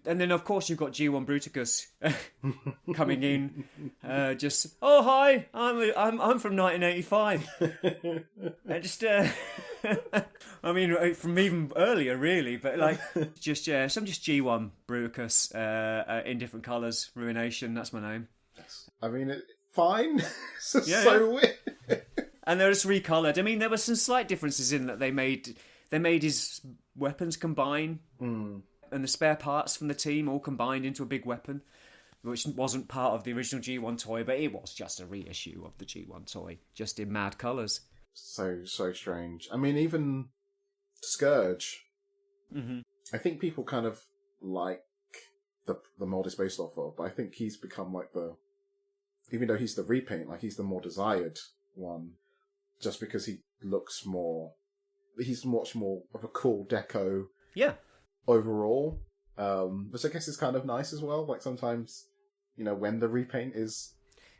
And then, of course, you've got G1 Bruticus coming in. Just, oh, hi, I'm from 1985. And just, I mean, from even earlier, really. But, like, so I'm just G1 Bruticus in different colours. Ruination, that's my name. I mean, fine. It's just so weird. And they're just recoloured. I mean, there were some slight differences in that they made his weapons combine. And the spare parts from the team all combined into a big weapon, which wasn't part of the original G1 toy, but it was just a reissue of the G1 toy, just in mad colours. So strange. I mean, even Scourge. I think people kind of like the mod is based off of, but I think he's become like even though he's the repaint, like he's the more desired one, just because he looks more, he's much more of a cool deco. Yeah. Overall, which I guess is kind of nice as well. Like sometimes, when the repaint is...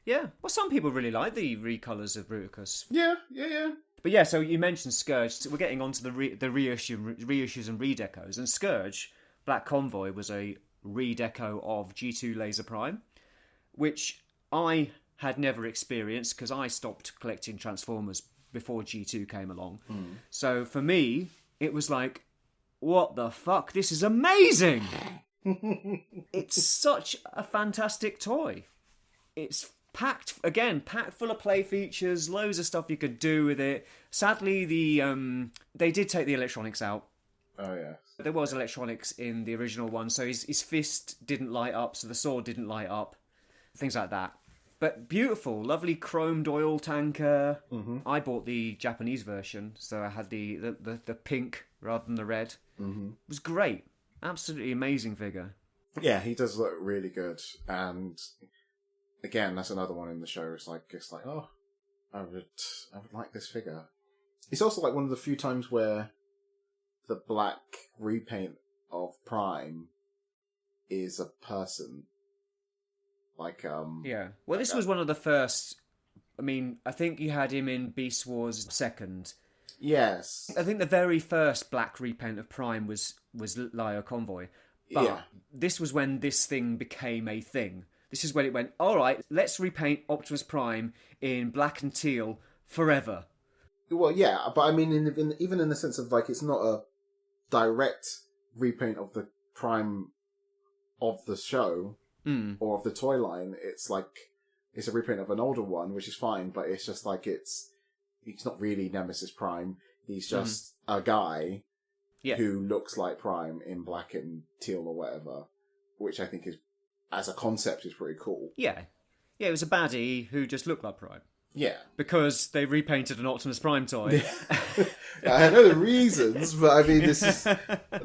Yeah, well, some people really like the recolours of Bruticus. Yeah. But yeah, so you mentioned Scourge. So we're getting onto the reissues and redecos. And Scourge, Black Convoy, was a redeco of G2 Laser Prime, which I had never experienced because I stopped collecting Transformers before G2 came along. So for me, it was like, what the fuck? This is amazing! It's such a fantastic toy. It's packed full of play features, loads of stuff you could do with it. Sadly, they did take the electronics out. Oh, yeah. There was electronics in the original one, so his fist didn't light up, so the sword didn't light up. Things like that. But beautiful, lovely chromed oil tanker. Mm-hmm. I bought the Japanese version, so I had the pink rather than the red. Mm-hmm. It was great. Absolutely amazing figure. Yeah, he does look really good. And again, that's another one in the show. It's like, oh, I would like this figure. It's also like one of the few times where the black repaint of Prime is a person. Like, yeah. Well, this was one of the first. I mean, I think you had him in Beast Wars second. Yes. I think the very first black repaint of Prime was Lio Convoy. But this was when this thing became a thing. This is when it went, all right, let's repaint Optimus Prime in black and teal forever. Well, yeah, but I mean, even in the sense of, like, it's not a direct repaint of the Prime of the show or of the toy line. It's like, it's a repaint of an older one, which is fine, but it's just like, he's not really Nemesis Prime. He's just a guy who looks like Prime in black and teal or whatever, which I think is, as a concept, is pretty cool. Yeah. Yeah, it was a baddie who just looked like Prime. Yeah. Because they repainted an Optimus Prime toy. I know the reasons, but I mean, this is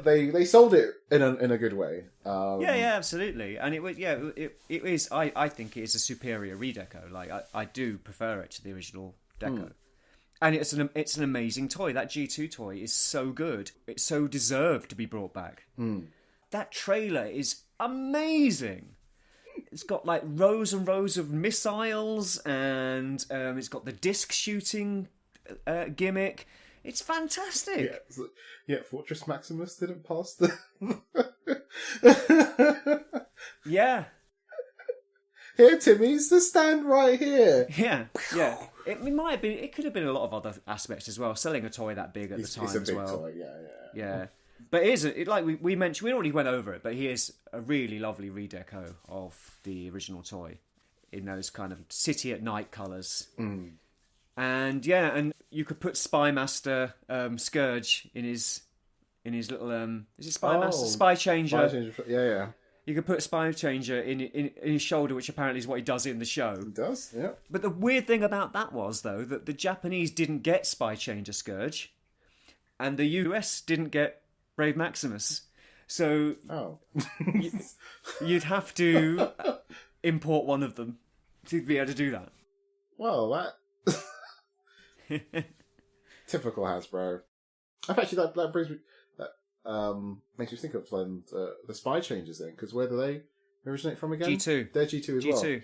they sold it in a good way. Yeah, absolutely. And it was, it is. I think it is a superior redeco. Like I do prefer it to the original deco. And it's an amazing toy. That G2 toy is so good. It's so deserved to be brought back. That trailer is amazing. It's got like rows and rows of missiles, and it's got the disc shooting gimmick. It's fantastic. Yeah, Fortress Maximus didn't pass the. Yeah. Here, Timmy's the stand right here. Yeah. It might have been. It could have been a lot of other aspects as well. Selling a toy that big at the time it's a as big well. Toy, Yeah. But like we mentioned, we already went over it, but he is a really lovely redeco of the original toy in those kind of city at night colours. And you could put Spymaster Scourge in his little is it Spymaster Spy Changer? Yeah. You could put Spy Changer in his shoulder, which apparently is what he does in the show. He does, yeah. But the weird thing about that was, though, that the Japanese didn't get Spy Changer Scourge, and the US didn't get Brave Maximus. So you'd have to import one of them to be able to do that. Well, that typical Hasbro. Actually, that brings me makes me think of the Spy Changers then, because where do they originate from again? G2. They're G2 as well.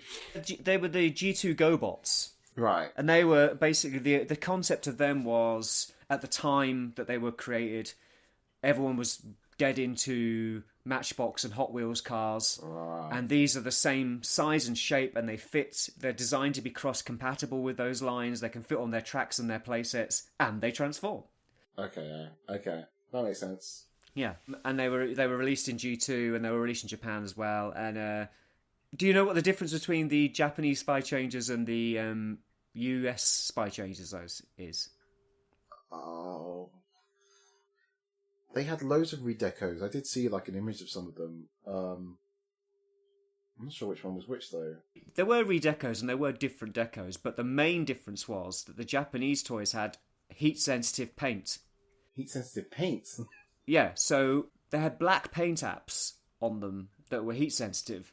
They were the G2 GoBots. Right. And they were basically, the concept of them was, at the time that they were created, everyone was dead into Matchbox and Hot Wheels cars. Right. And these are the same size and shape, and they're designed to be cross-compatible with those lines. They can fit on their tracks and their playsets, and they transform. Okay. That makes sense. Yeah, and they were released in G2, and they were released in Japan as well. And do you know what the difference between the Japanese Spy Changers and the US Spy Changers is? Oh, they had loads of redecos. I did see like an image of some of them. I'm not sure which one was which though. There were redecos and there were different decos, but the main difference was that the Japanese toys had heat-sensitive paint. Heat-sensitive paint? Yeah, so they had black paint apps on them that were heat-sensitive,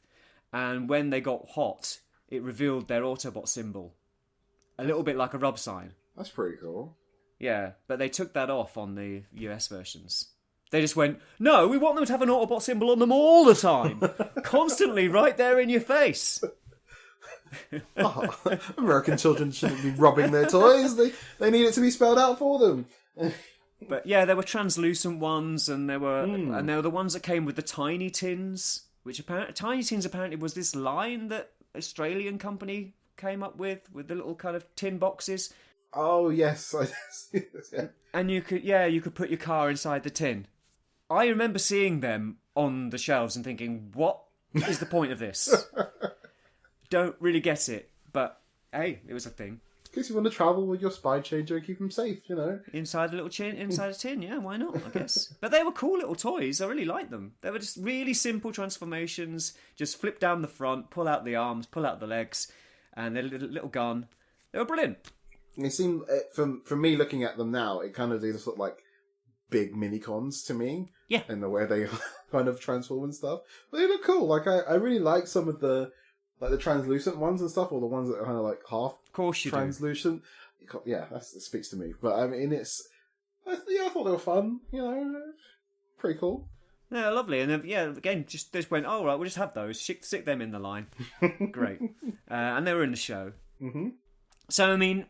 and when they got hot, it revealed their Autobot symbol. A little bit like a rub sign. That's pretty cool. Yeah, but they took that off on the US versions. They just went, no, we want them to have an Autobot symbol on them all the time. Constantly right there in your face. American children shouldn't be rubbing their toys. They need it to be spelled out for them. But yeah, there were translucent ones, and there were the ones that came with the tiny tins which Tiny Tins apparently was this line that Australian company came up with the little kind of tin boxes. Oh yes, yeah. And you could put your car inside the tin. I remember seeing them on the shelves and thinking, what is the point of this? Don't really get it, but hey, it was a thing. Because you want to travel with your spy changer and keep them safe, you know. Inside a tin, yeah, why not, I guess. But they were cool little toys, I really liked them. They were just really simple transformations, just flip down the front, pull out the arms, pull out the legs, and their little gun. They were brilliant. It seemed, from me looking at them now, it kind of these sort of like big mini-cons to me. Yeah. In the way they kind of transform and stuff. But they look cool. Like, I really like some of the translucent ones and stuff, or the ones that are kind of like half translucent. Yeah, that speaks to me. But I mean, I thought they were fun. You know, pretty cool. Yeah, lovely. And then, again, they just went, oh, right, we'll just have those. Stick them in the line. Great. And they were in the show. Mm-hmm. So, I mean,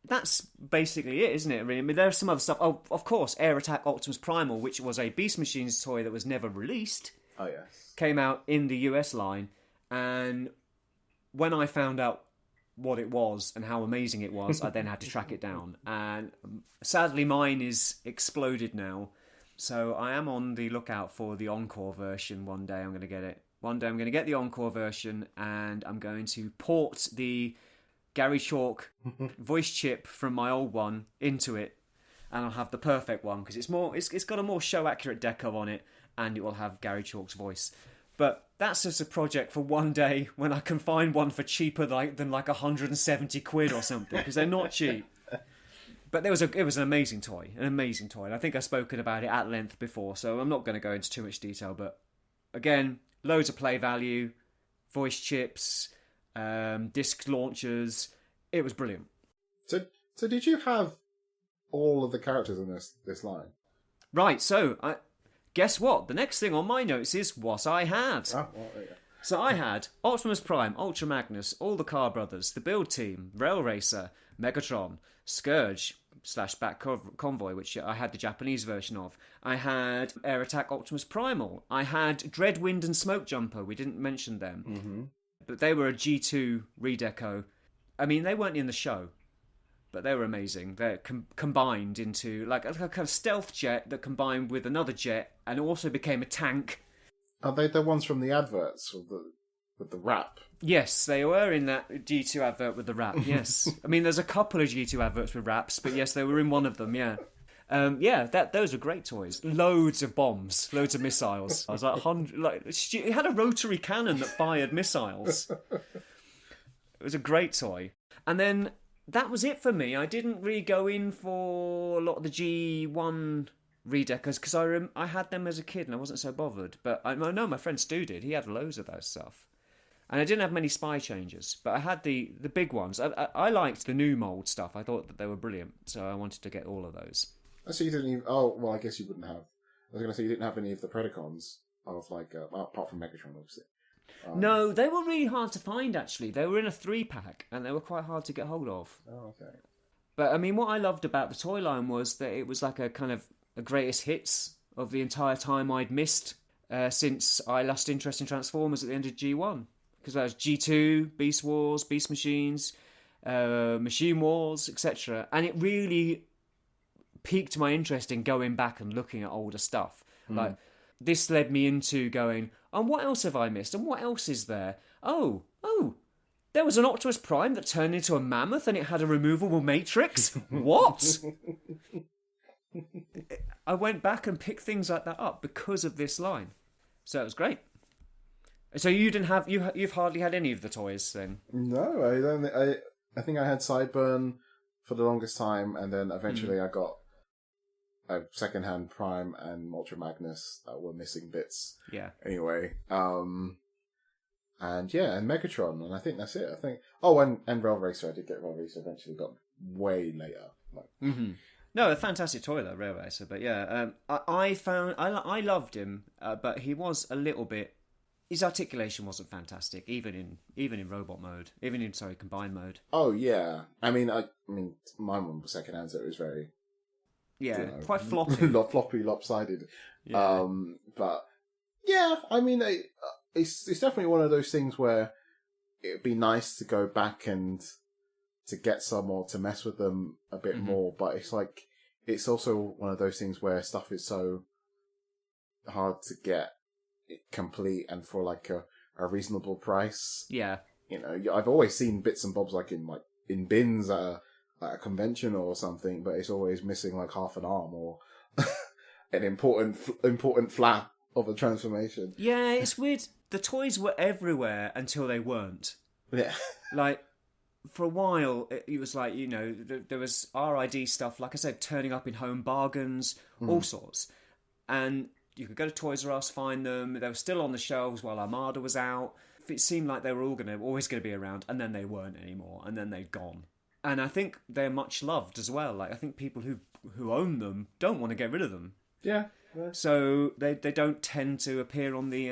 that's basically it, isn't it? Really? I mean, there's some other stuff. Oh, of course, Air Attack Optimus Primal, which was a Beast Machines toy that was never released. Oh, yes. Came out in the US line. And when I found out what it was and how amazing it was, I then had to track it down. And sadly, mine is exploded now. So I am on the lookout for the Encore version. One day I'm going to get it. One day I'm going to get the Encore version, and I'm going to port the Gary Chalk voice chip from my old one into it, and I'll have the perfect one because it's got a more show accurate deco on it, and it will have Gary Chalk's voice. But that's just a project for one day when I can find one for cheaper than like 170 quid or something, because they're not cheap. But it was an amazing toy, and I think I've spoken about it at length before, so I'm not going to go into too much detail. But again, loads of play value, voice chips, disc launchers. It was brilliant. So did you have all of the characters in this line? Right. So guess what? The next thing on my notes is what I had. Oh, well, there you go. So I had Optimus Prime, Ultra Magnus, all the Car Brothers, the Build Team, Rail Racer, Megatron, Scourge / Bat Convoy, which I had the Japanese version of. I had Air Attack Optimus Primal. I had Dreadwind and Smoke Jumper. We didn't mention them. Mm-hmm. But they were a G2 redeco. I mean, they weren't in the show, but they were amazing. They're combined into like a kind of stealth jet that combined with another jet and also became a tank. Are they the ones from the adverts with the rap? Yes, they were in that G2 advert with the rap, yes. I mean, there's a couple of G2 adverts with raps, but yes, they were in one of them, yeah. Those are great toys. Loads of bombs, loads of missiles. I was like, it had a rotary cannon that fired missiles. It was a great toy. And then that was it for me. I didn't really go in for a lot of the G1 redecos because I had them as a kid and I wasn't so bothered. But I know my friend Stu did. He had loads of that stuff. And I didn't have many spy changes, but I had the big ones. I liked the new mould stuff. I thought that they were brilliant, so I wanted to get all of those. So you didn't even... Oh, well, I guess you wouldn't have... I was going to say you didn't have any of the Predacons of, like, apart from Megatron, obviously. No, they were really hard to find, actually. They were in a 3-pack, and they were quite hard to get hold of. Oh, okay. But, I mean, what I loved about the toy line was that it was like a kind of a greatest hits of the entire time I'd missed since I lost interest in Transformers at the end of G1. Because that was G2, Beast Wars, Beast Machines, Machine Wars, etc. And it really piqued my interest in going back and looking at older stuff. Like, this led me into going, and what else have I missed? And what else is there? Oh, there was an Optimus Prime that turned into a mammoth and it had a removable matrix? What? I went back and picked things like that up because of this line. So it was great. So you didn't have you've hardly had any of the toys then? No, I don't. I think I had Sideburn for the longest time, and then eventually I got a secondhand Prime and Ultra Magnus that were missing bits. Yeah. Anyway, and Megatron, and I think that's it. I think. Oh, and Rail Racer. I did get Rail Racer eventually, but way later. No, a fantastic toy though, Rail Racer. But yeah, I loved him, but he was a little bit. His articulation wasn't fantastic, even in robot mode, combined mode. Oh yeah, I mean, mine was secondhand, so it was very, quite floppy, floppy, lopsided. Yeah. But yeah, I mean, it's definitely one of those things where it'd be nice to go back and to get some or to mess with them a bit more, but it's like, it's also one of those things where stuff is so hard to get it complete and for like a reasonable price. Yeah. You know, I've always seen bits and bobs like in bins at a convention or something, but it's always missing like half an arm or an important flap of a transformation. Yeah, it's weird. The toys were everywhere until they weren't. Yeah. Like, for a while, it was like, you know, there was RID stuff, like I said, turning up in home bargains, all sorts. And you could go to Toys R Us, find them. They were still on the shelves while Armada was out. It seemed like they were always going to be around, and then they weren't anymore, and then they'd gone. And I think they're much loved as well. Like, I think people who own them don't want to get rid of them. Yeah. So they don't tend to appear on the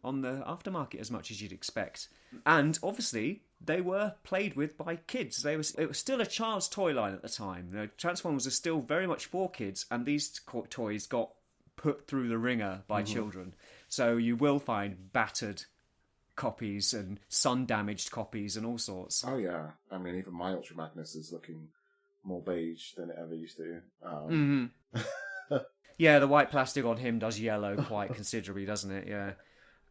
aftermarket as much as you'd expect. And obviously they were played with by kids. It was still a child's toy line at the time. You know, Transformers are still very much for kids, and these toys got put through the ringer by children. So you will find battered copies and sun-damaged copies and all sorts. Oh yeah, I mean even my Ultra Magnus is looking more beige than it ever used to. Yeah, the white plastic on him does yellow quite considerably, doesn't it? Yeah,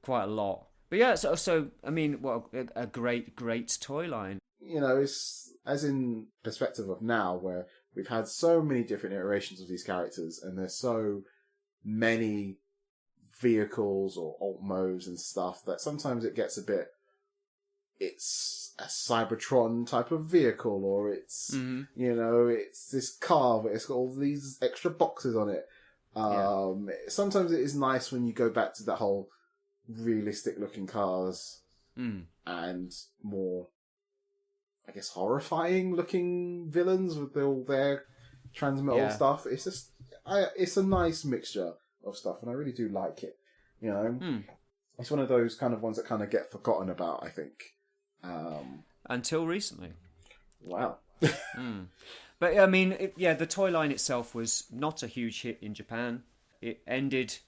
quite a lot. But yeah, so I mean, well, a great toy line. You know, it's as in perspective of now, where we've had so many different iterations of these characters, and there's so many vehicles or alt modes and stuff that sometimes it gets a bit. It's a Cybertron type of vehicle, or it's you know, it's this car, but it's got all these extra boxes on it. Sometimes it is nice when you go back to that whole realistic looking cars and more, I guess, horrifying looking villains with all their transmetal stuff. It's just, it's a nice mixture of stuff, and I really do like it. You know, it's one of those kind of ones that kind of get forgotten about, I think. Until recently. Wow. But I mean, the toy line itself was not a huge hit in Japan. It ended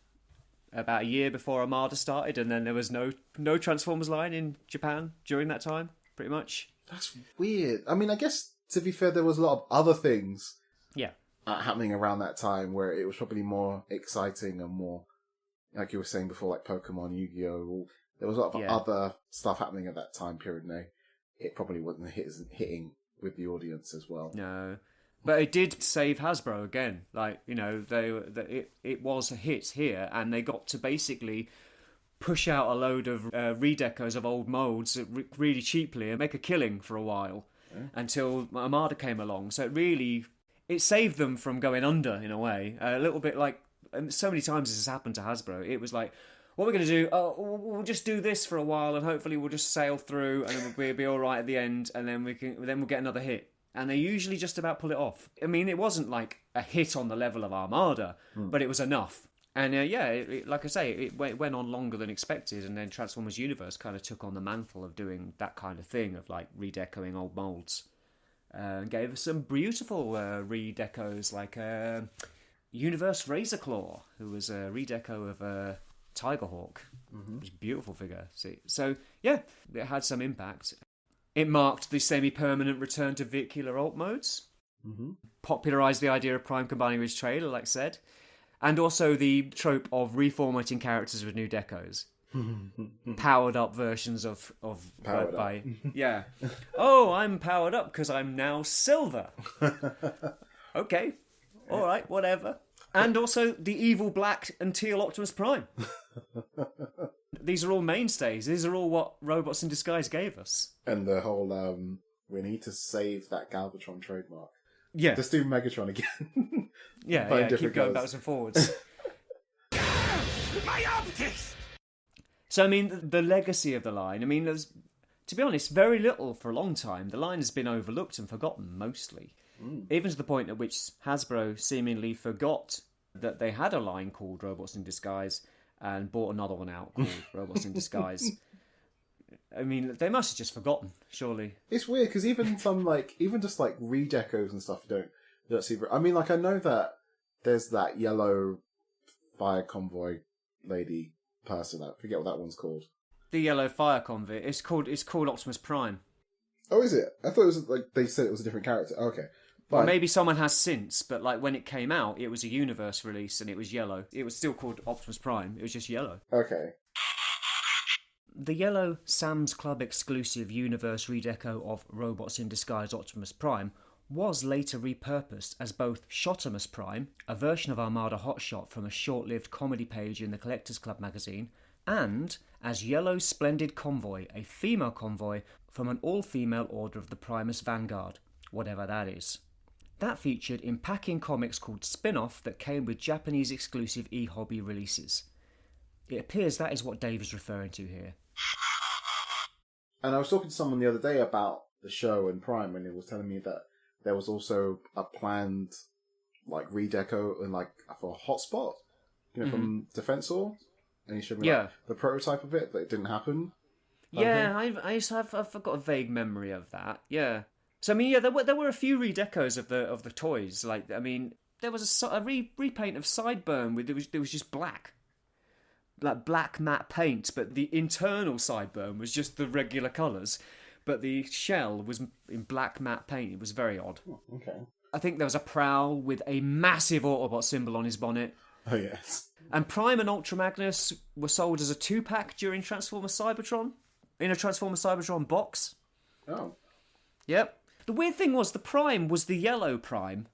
about a year before Armada started, and then there was no Transformers line in Japan during that time, pretty much. That's weird. I mean, I guess, to be fair, there was a lot of other things happening around that time where it was probably more exciting and more, like you were saying before, like Pokemon, Yu-Gi-Oh! There was a lot of other stuff happening at that time period, and it probably wasn't hitting with the audience as well. No. But it did save Hasbro again. Like, you know, it was a hit here, and they got to basically push out a load of redecos of old molds really cheaply and make a killing for a while until Armada came along. So it saved them from going under in a way. A little bit like, so many times this has happened to Hasbro. It was like, what we're going to do, we'll just do this for a while, and hopefully we'll just sail through, and then we'll be all right at the end, and then we'll get another hit. And they usually just about pull it off. I mean, it wasn't like a hit on the level of Armada, but it was enough. And like I say, it went on longer than expected, and then Transformers Universe kind of took on the mantle of doing that kind of thing, of like redecoing old molds. And gave us some beautiful redecos, like Universe Razorclaw, who was a redeco of Tigerhawk. It was a beautiful figure. See, so yeah, it had some impact. It marked the semi-permanent return to vehicular alt modes, popularised the idea of Prime combining with his trailer, like I said, and also the trope of reformatting characters with new decos. Powered up versions of Powered up. Yeah. Oh, I'm powered up because I'm now silver. Okay. All right, whatever. And also the evil black and teal Optimus Prime. These are all mainstays. These are all what Robots in Disguise gave us. And the whole, we need to save that Galvatron trademark. Yeah. Just do Megatron again. Keep going backwards and forwards. My optics! So, I mean, the legacy of the line, I mean, there's, to be honest, very little for a long time. The line has been overlooked and forgotten, mostly. Even to the point at which Hasbro seemingly forgot that they had a line called Robots in Disguise and bought another one out called Robots in Disguise. I mean, they must have just forgotten, surely. It's weird, because even some, even just, redecos and stuff you don't see... I mean, I know that there's that yellow fire convoy lady person. I forget what that one's called. The yellow fire convict. It's called Optimus Prime. Oh, is it? I thought it was like they said it was a different character. Okay. Or maybe someone has since, but like when it came out, it was a universe release and it was yellow. It was still called Optimus Prime. It was just yellow. Okay. The yellow Sam's Club exclusive universe redeco of Robots in Disguise Optimus Prime was later repurposed as both Shotimus Prime, a version of Armada Hotshot from a short-lived comedy page in the Collectors Club magazine, and as Yellow Splendid Convoy, a female convoy from an all-female Order of the Primus Vanguard, whatever that is. That featured in Packing Comics called Spin-Off that came with Japanese exclusive e-hobby releases. It appears that is what Dave is referring to here. And I was talking to someone the other day about the show and Prime, and he was telling me that there was also a planned like redeco and like for Hotspot, from Defensor, and he showed me like, the prototype of it, but it didn't happen. Yeah, I've got a vague memory of that. Yeah. So I mean, yeah, there were a few redecos of the toys. Like, I mean, there was a repaint of Sideburn with it was just black. Like black matte paint, but the internal Sideburn was just the regular colours, but the shell was in black matte paint. It was very odd. Oh, okay. I think there was a Prowl with a massive Autobot symbol on his bonnet. Oh, yes. And Prime and Ultra Magnus were sold as a 2-pack during Transformer Cybertron, in a Transformer Cybertron box. Oh. Yep. The weird thing was the Prime was the yellow Prime,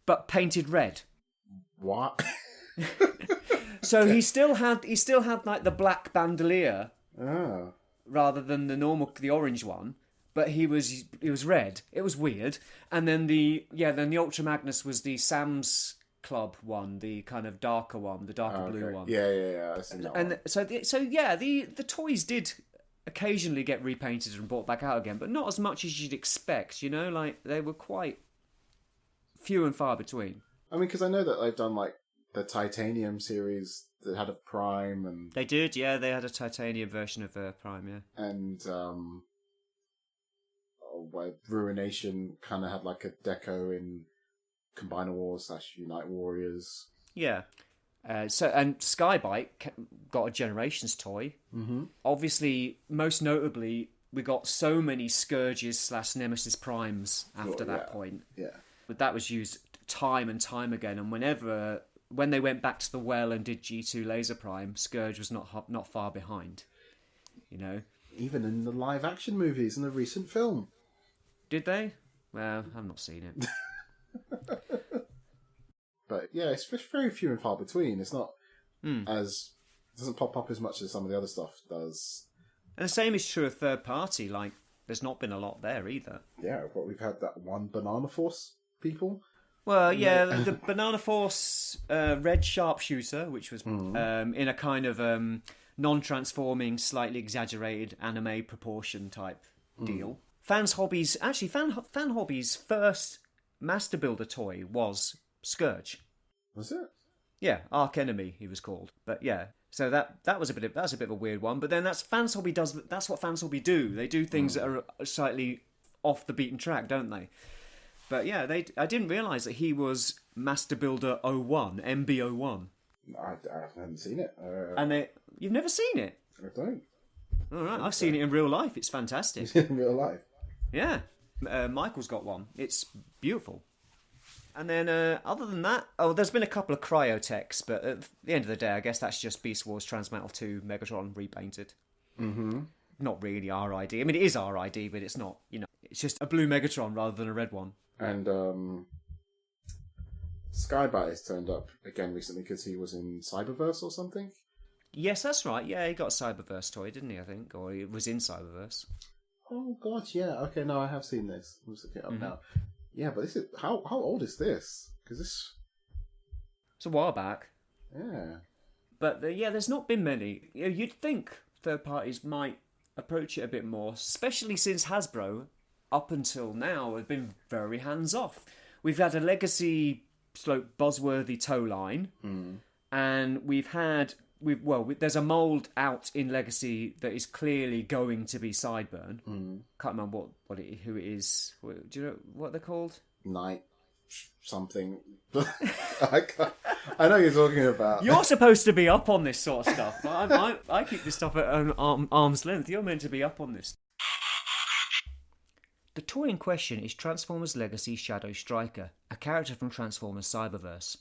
but painted red. What? So he still had like the black bandolier rather than the orange one, but he was red. It was weird. And then the Ultra Magnus was the Sam's Club one, the kind of darker one, the darker blue one. Yeah. I see that and one. The toys did occasionally get repainted and brought back out again, but not as much as you'd expect. Like they were quite few and far between. I mean, because I know that they've done like the Titanium series that had a Prime, and they did, yeah. They had a Titanium version of Prime, yeah. And where Ruination kind of had like a deco in Combiner Wars / Unite Warriors. Yeah. And Skybike got a Generations toy. Mm-hmm. Obviously, most notably, we got so many Scourges / Nemesis Primes after that point. Yeah. But that was used time and time again, and when they went back to the well and did G2 Laser Prime, Scourge was not far behind. Even in the live action movies in the recent film. Did they? Well, I've not seen it. But yeah, it's very few and far between. It's not it doesn't pop up as much as some of the other stuff does. And the same is true of third party. Like, there's not been a lot there either. Yeah, but we've had that one Banana Force people. Well, yeah, the Banana Force Red Sharpshooter, which was in a kind of non-transforming, slightly exaggerated anime proportion type deal. Fan Hobby's first Master Builder toy was Scourge. Was it? Yeah, Arch Enemy he was called. But yeah, so that's a bit of a weird one. But then that's what Fans Hobby do. They do things that are slightly off the beaten track, don't they? But yeah, I didn't realise that he was Master Builder 01, MB01. I haven't seen it. You've never seen it? I don't. All right, I've seen it in real life. It's fantastic. In real life? Yeah. Michael's got one. It's beautiful. And then, other than that, there's been a couple of cryotechs, but at the end of the day, I guess that's just Beast Wars Transmetal 2 Megatron repainted. Mm-hmm. Not really RID. I mean, it is RID, but it's not, it's just a blue Megatron rather than a red one. And Skybite has turned up again recently because he was in Cyberverse or something? Yes, that's right. Yeah, he got a Cyberverse toy, didn't he, I think? Or he was in Cyberverse. Oh, God, yeah. Okay, no, I have seen this. I'm just looking it up now. Yeah, but this is... How old is this? Because this... It's a while back. Yeah. But, there's not been many. You'd think third parties might approach it a bit more, especially since Hasbro, up until now, have been very hands-off. We've had a legacy buzzworthy tow line, and there's a mould out in Legacy that is clearly going to be Sideburn. Can't remember who it is. Do you know what they're called? Night. something. I know you're talking about. You're supposed to be up on this sort of stuff. I keep this stuff at arm's length. You're meant to be up on this. The toy in question is Transformers Legacy Shadow Striker, a character from Transformers Cyberverse.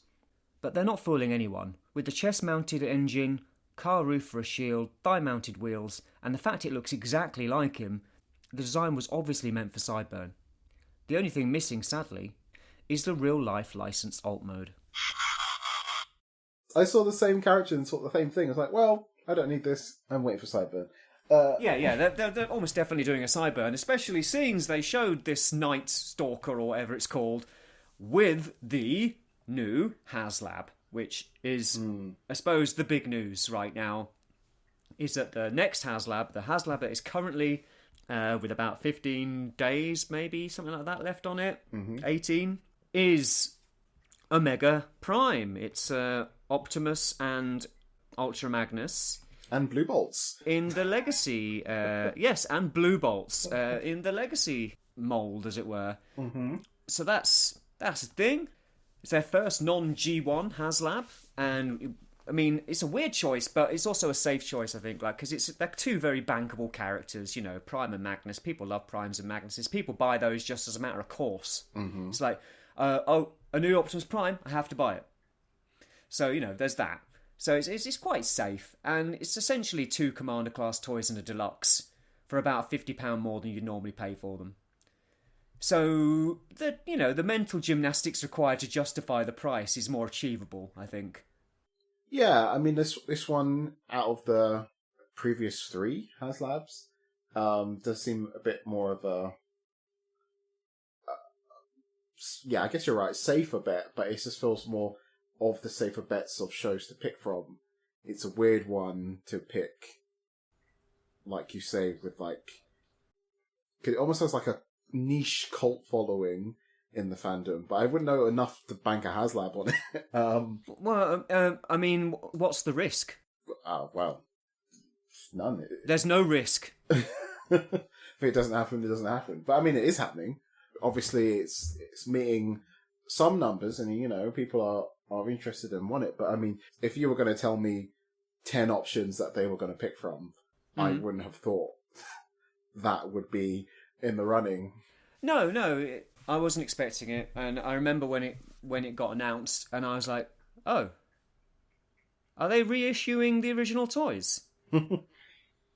But they're not fooling anyone. With the chest-mounted engine, car roof for a shield, thigh-mounted wheels, and the fact it looks exactly like him, the design was obviously meant for Sideburn. The only thing missing, sadly, is the real-life licensed alt mode. I saw the same character and thought the same thing. I was like, well, I don't need this. I'm waiting for Sideburn. They're almost definitely doing a Sideburn, especially scenes they showed this Night Stalker or whatever it's called with the new Haslab, which is, I suppose, the big news right now, is that the next Haslab, the Haslab that is currently with about 15 days, maybe, something like that left on it, 18, is Omega Prime. It's Optimus and Ultra Magnus. And Blue Bolts. In the Legacy, yes, and Blue Bolts, in the Legacy mould, as it were. Mm-hmm. So that's the thing. It's their first non-G1 Haslab, and I mean, it's a weird choice, but it's also a safe choice, I think, like, because they're two very bankable characters, you know, Prime and Magnus. People love Primes and Magnuses. People buy those just as a matter of course. Mm-hmm. It's like, a new Optimus Prime, I have to buy it. So, you know, there's that. So it's quite safe, and it's essentially 2 Commander class toys and a deluxe for about £50 more than you'd normally pay for them. So the mental gymnastics required to justify the price is more achievable, I think. Yeah, I mean this one out of the previous 3 Haslabs does seem a bit more of a yeah, I guess you're right, safer bet, but it just feels more of the safer bets of shows to pick from. It's a weird one to pick, like you say, with like, it almost has like a niche cult following in the fandom, but I wouldn't know enough to bank a Haslab on it. I mean, what's the risk? Well, none. There's no risk. If it doesn't happen, it doesn't happen. But I mean, it is happening. Obviously, it's meeting some numbers, and you know, people are interested and want it. But I mean, if you were going to tell me 10 options that they were going to pick from, I wouldn't have thought that would be in the running. No, I wasn't expecting it, and I remember when it got announced, and I was like, oh, are they reissuing the original toys?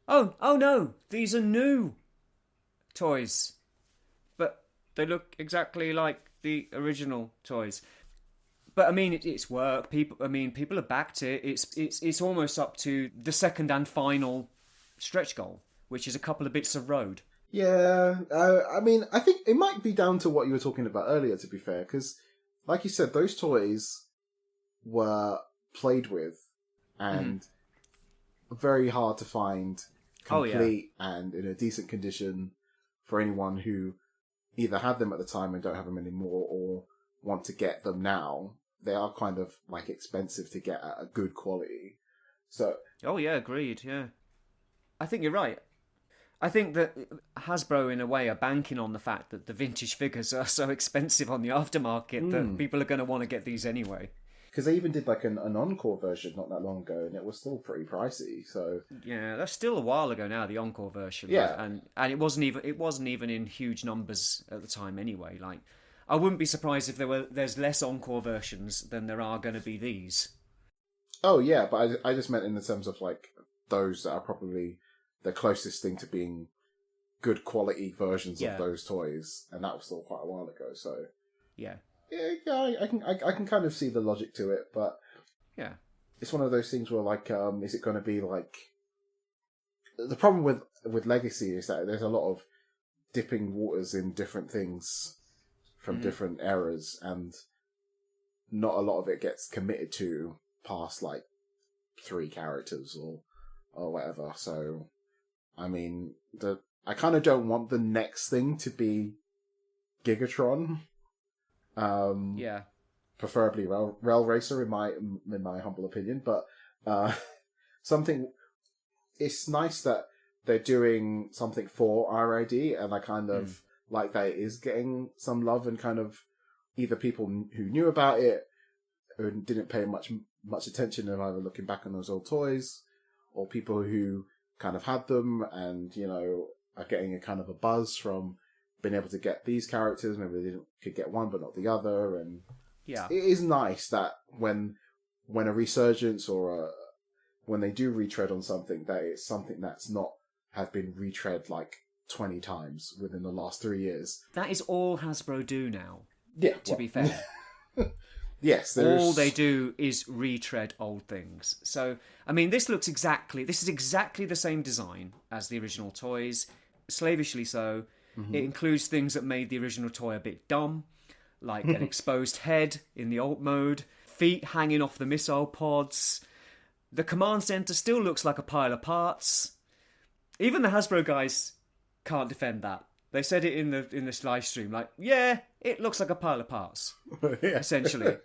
oh no, these are new toys, but they look exactly like the original toys. But I mean, it's work. People have backed it. It's almost up to the second and final stretch goal, which is a couple of bits of road. Yeah, I mean, I think it might be down to what you were talking about earlier, to be fair, because, like you said, those toys were played with and very hard to find complete and in a decent condition for anyone who either had them at the time and don't have them anymore or want to get them now. They are kind of, like, expensive to get at a good quality. So. Oh, yeah, agreed, yeah. I think you're right. I think that Hasbro, in a way, are banking on the fact that the vintage figures are so expensive on the aftermarket that people are going to want to get these anyway. Because they even did like an encore version not that long ago, and it was still pretty pricey. So yeah, that's still a while ago now. The encore version, yeah, and it wasn't even in huge numbers at the time anyway. Like, I wouldn't be surprised if there's less encore versions than there are going to be these. Oh yeah, but I just meant in the terms of like those that are probably the closest thing to being good quality versions of those toys, and that was still quite a while ago. So yeah, I can kind of see the logic to it, but yeah, it's one of those things where like, is it going to be like the problem with Legacy is that there's a lot of dipping waters in different things from different eras, and not a lot of it gets committed to past like 3 characters or whatever. So I mean, I kind of don't want the next thing to be Gigatron. Yeah. Preferably Rail Racer in my humble opinion, but something. It's nice that they're doing something for RID, and I kind of like that it is getting some love and kind of either people who knew about it who didn't pay much attention and either looking back on those old toys, or people who kind of had them and, you know, are getting a kind of a buzz from being able to get these characters. Maybe they could get one but not the other. And Yeah. it is nice that when a resurgence or when they do retread on something, that it's something that's not have been retread like 20 times within the last 3 years. That is all Hasbro do now. Yeah. To be fair. Yes. All they do is retread old things. So, I mean, this is exactly the same design as the original toys, slavishly so. Mm-hmm. It includes things that made the original toy a bit dumb, like an exposed head in the alt mode, feet hanging off the missile pods. The command center still looks like a pile of parts. Even the Hasbro guys can't defend that. They said it in this live stream, like, yeah, it looks like a pile of parts, essentially.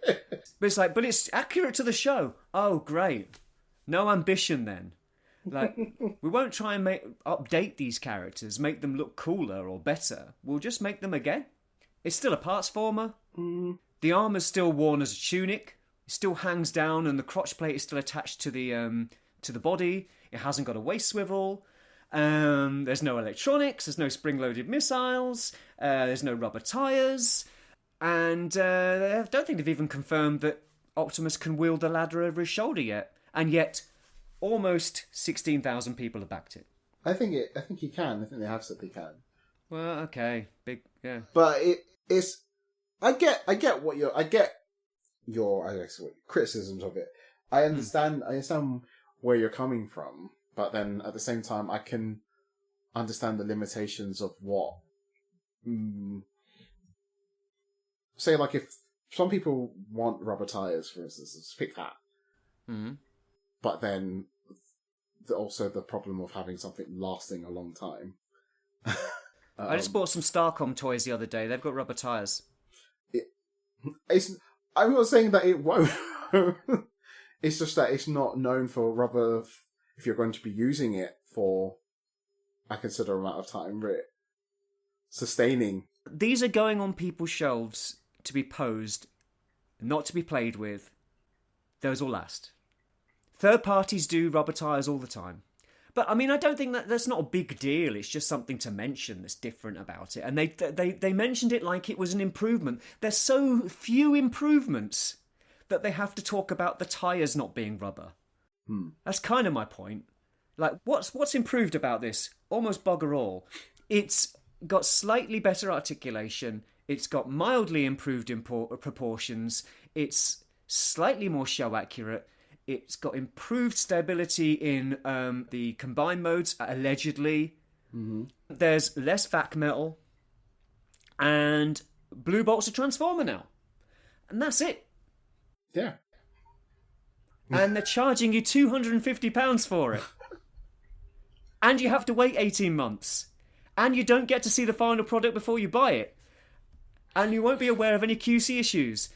But it's accurate to the show. Oh, great. No ambition then. Like, we won't try and update these characters, make them look cooler or better. We'll just make them again. It's still a parts former. Mm. The armor's still worn as a tunic. It still hangs down, and the crotch plate is still attached to the body. It hasn't got a waist swivel. There's no electronics, there's no spring-loaded missiles, there's no rubber tyres, and I don't think they've even confirmed that Optimus can wield the ladder over his shoulder yet. And yet, almost 16,000 people have backed it. I think he can. I think they have said they can. Well, okay, yeah. But it's. I get your criticisms of it. I understand. I understand where you're coming from. But then, at the same time, I can understand the limitations of what... say, like, if some people want rubber tyres, for instance, let's pick that. Mm-hmm. But then, also the problem of having something lasting a long time. I just bought some Starcom toys the other day. They've got rubber tyres. I'm not saying that it won't. It's just that it's not known for rubber... If you're going to be using it for a considerable amount of time, right? Sustaining. These are going on people's shelves to be posed, not to be played with. Those will last. Third parties do rubber tyres all the time. But, I mean, I don't think that's not a big deal. It's just something to mention that's different about it. And they mentioned it like it was an improvement. There's so few improvements that they have to talk about the tyres not being rubber. That's kind of my point. Like, what's improved about this? Almost bugger all. It's got slightly better articulation. It's got mildly improved proportions. It's slightly more show accurate. It's got improved stability in the combined modes, allegedly. Mm-hmm. There's less vac metal. And Blue Bolt's a Transformer now. And that's it. Yeah. And they're charging you £250 for it. And you have to wait 18 months. And you don't get to see the final product before you buy it. And you won't be aware of any QC issues.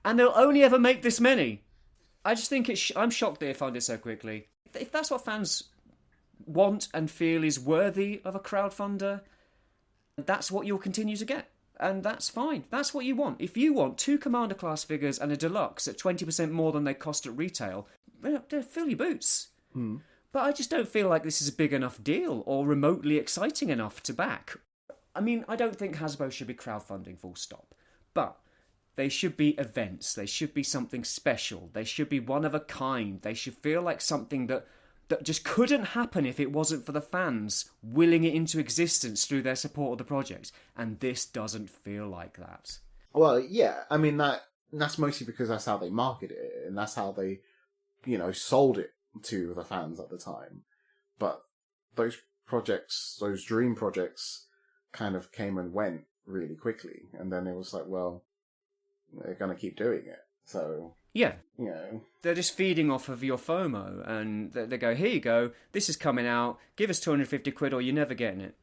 And they'll only ever make this many. I just think I'm shocked they found it so quickly. If that's what fans want and feel is worthy of a crowdfunder, that's what you'll continue to get. And that's fine. That's what you want. If you want 2 Commander class figures and a deluxe at 20% more than they cost at retail, fill your boots. But I just don't feel like this is a big enough deal or remotely exciting enough to back. I mean, I don't think Hasbro should be crowdfunding, full stop. But they should be events. They should be something special. They should be one of a kind. They should feel like something that just couldn't happen if it wasn't for the fans willing it into existence through their support of the project. And this doesn't feel like that. Well, yeah. I mean, that's mostly because that's how they marketed it. And that's how they, sold it to the fans at the time. But those projects, those dream projects, kind of came and went really quickly. And then it was like, well, they're going to keep doing it. So... Yeah. You They're just feeding off of your FOMO, and they go, here you go, this is coming out, give us 250 quid or you're never getting it.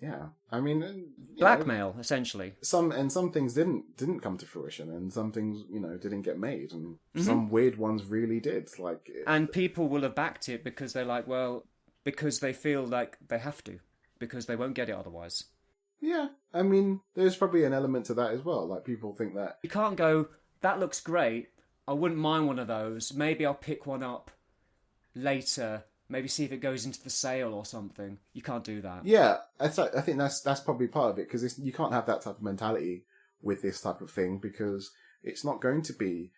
Yeah. I mean... Blackmail, essentially. Some things didn't come to fruition, and some things, didn't get made, and some weird ones really did. And people will have backed it because they're like, well, because they feel like they have to, because they won't get it otherwise. Yeah, I mean, there's probably an element to that as well. Like, people think that... You can't go, that looks great, I wouldn't mind one of those, maybe I'll pick one up later, maybe see if it goes into the sale or something. You can't do that. Yeah, I think that's probably part of it, because you can't have that type of mentality with this type of thing, because it's not going to be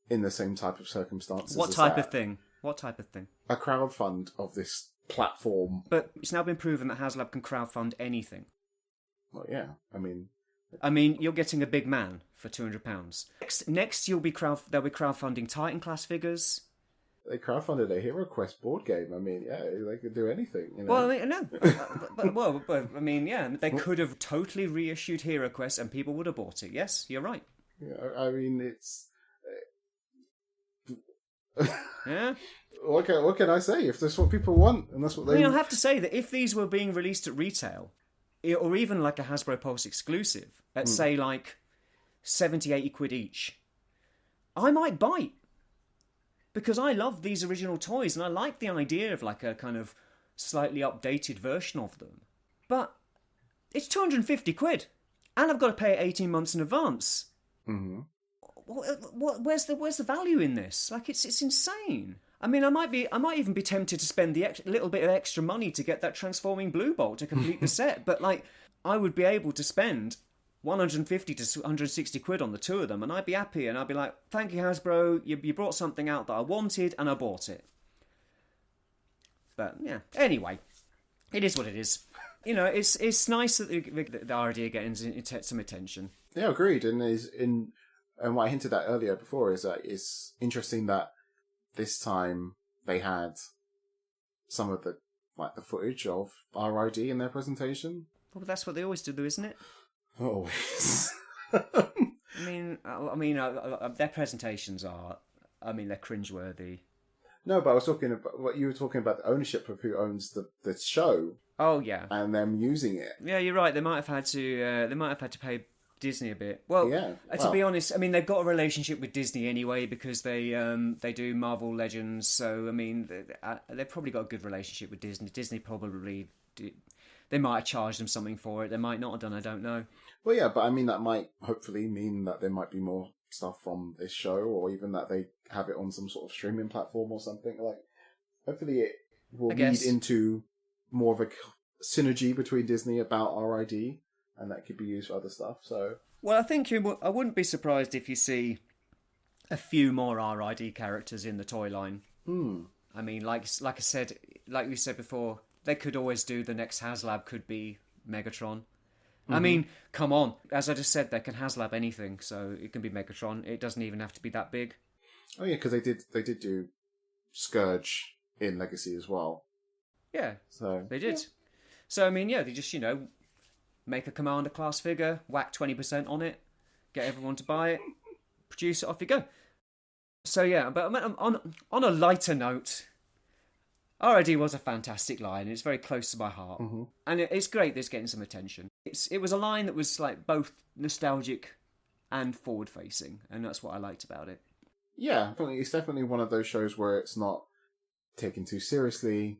in the same type of circumstances. What type of thing? What type of thing? A crowdfund of this platform. But it's now been proven that Haslab can crowdfund anything. Well, yeah, I mean, you're getting a big man for £200. Next, they'll be crowdfunding Titan class figures. They crowdfunded a Hero Quest board game. I mean, yeah, they could do anything. You know? Well, no. They could have totally reissued Hero Quest and people would have bought it. Yes, you're right. Yeah, I mean, it's... Yeah? What can I say? If that's what people want, and that's what they... I have to say that if these were being released at retail, or even like a Hasbro Pulse exclusive, at say like 70, 80 quid each, I might bite. Because I love these original toys and I like the idea of like a kind of slightly updated version of them. But it's 250 quid. And I've got to pay it 18 months in advance. Mm-hmm. Where's the value in this? Like, it's insane. I mean, I might even be tempted to spend the little bit of extra money to get that transforming Blue Bolt to complete the set. But like, I would be able to spend 150 to 160 quid on the two of them, and I'd be happy, and I'd be like, thank you, Hasbro, you brought something out that I wanted, and I bought it. But, yeah, anyway, it is what it is. You know, it's nice that the idea getting some attention. Yeah, agreed. And what I hinted at earlier before is that it's interesting that this time they had some of the footage of RID in their presentation. Well, that's what they always do, though, isn't it? Always. Their presentations are, they're cringeworthy. No, but I was talking about what you were talking about, the ownership of who owns the show. Oh yeah, and them using it. Yeah, you're right. They might have had to pay Disney a bit. Well, yeah. To be honest, they've got a relationship with Disney anyway because they do Marvel Legends. So they've probably got a good relationship with Disney. Disney probably they might have charged them something for it. They might not have done. I don't know. Well, yeah, but that might hopefully mean that there might be more stuff from this show, or even that they have it on some sort of streaming platform or something. Like, hopefully it will lead into more of a synergy between Disney about RID, and that could be used for other stuff. So, well, I think I wouldn't be surprised if you see a few more RID characters in the toy line. Like I said, like we said before, they could always do the next Haslab could be Megatron. Mm-hmm. Come on. As I just said, they can Haslab anything, so it can be Megatron. It doesn't even have to be that big. Oh yeah, because they did do Scourge in Legacy as well. Yeah, so they did. Yeah. So they just make a Commander class figure, whack 20% on it, get everyone to buy it, produce it, off you go. So yeah, but on a lighter note, RID was a fantastic line. It's very close to my heart, and it's great that it's getting some attention. It was a line that was like both nostalgic and forward-facing, and that's what I liked about it. Yeah, it's definitely one of those shows where it's not taken too seriously,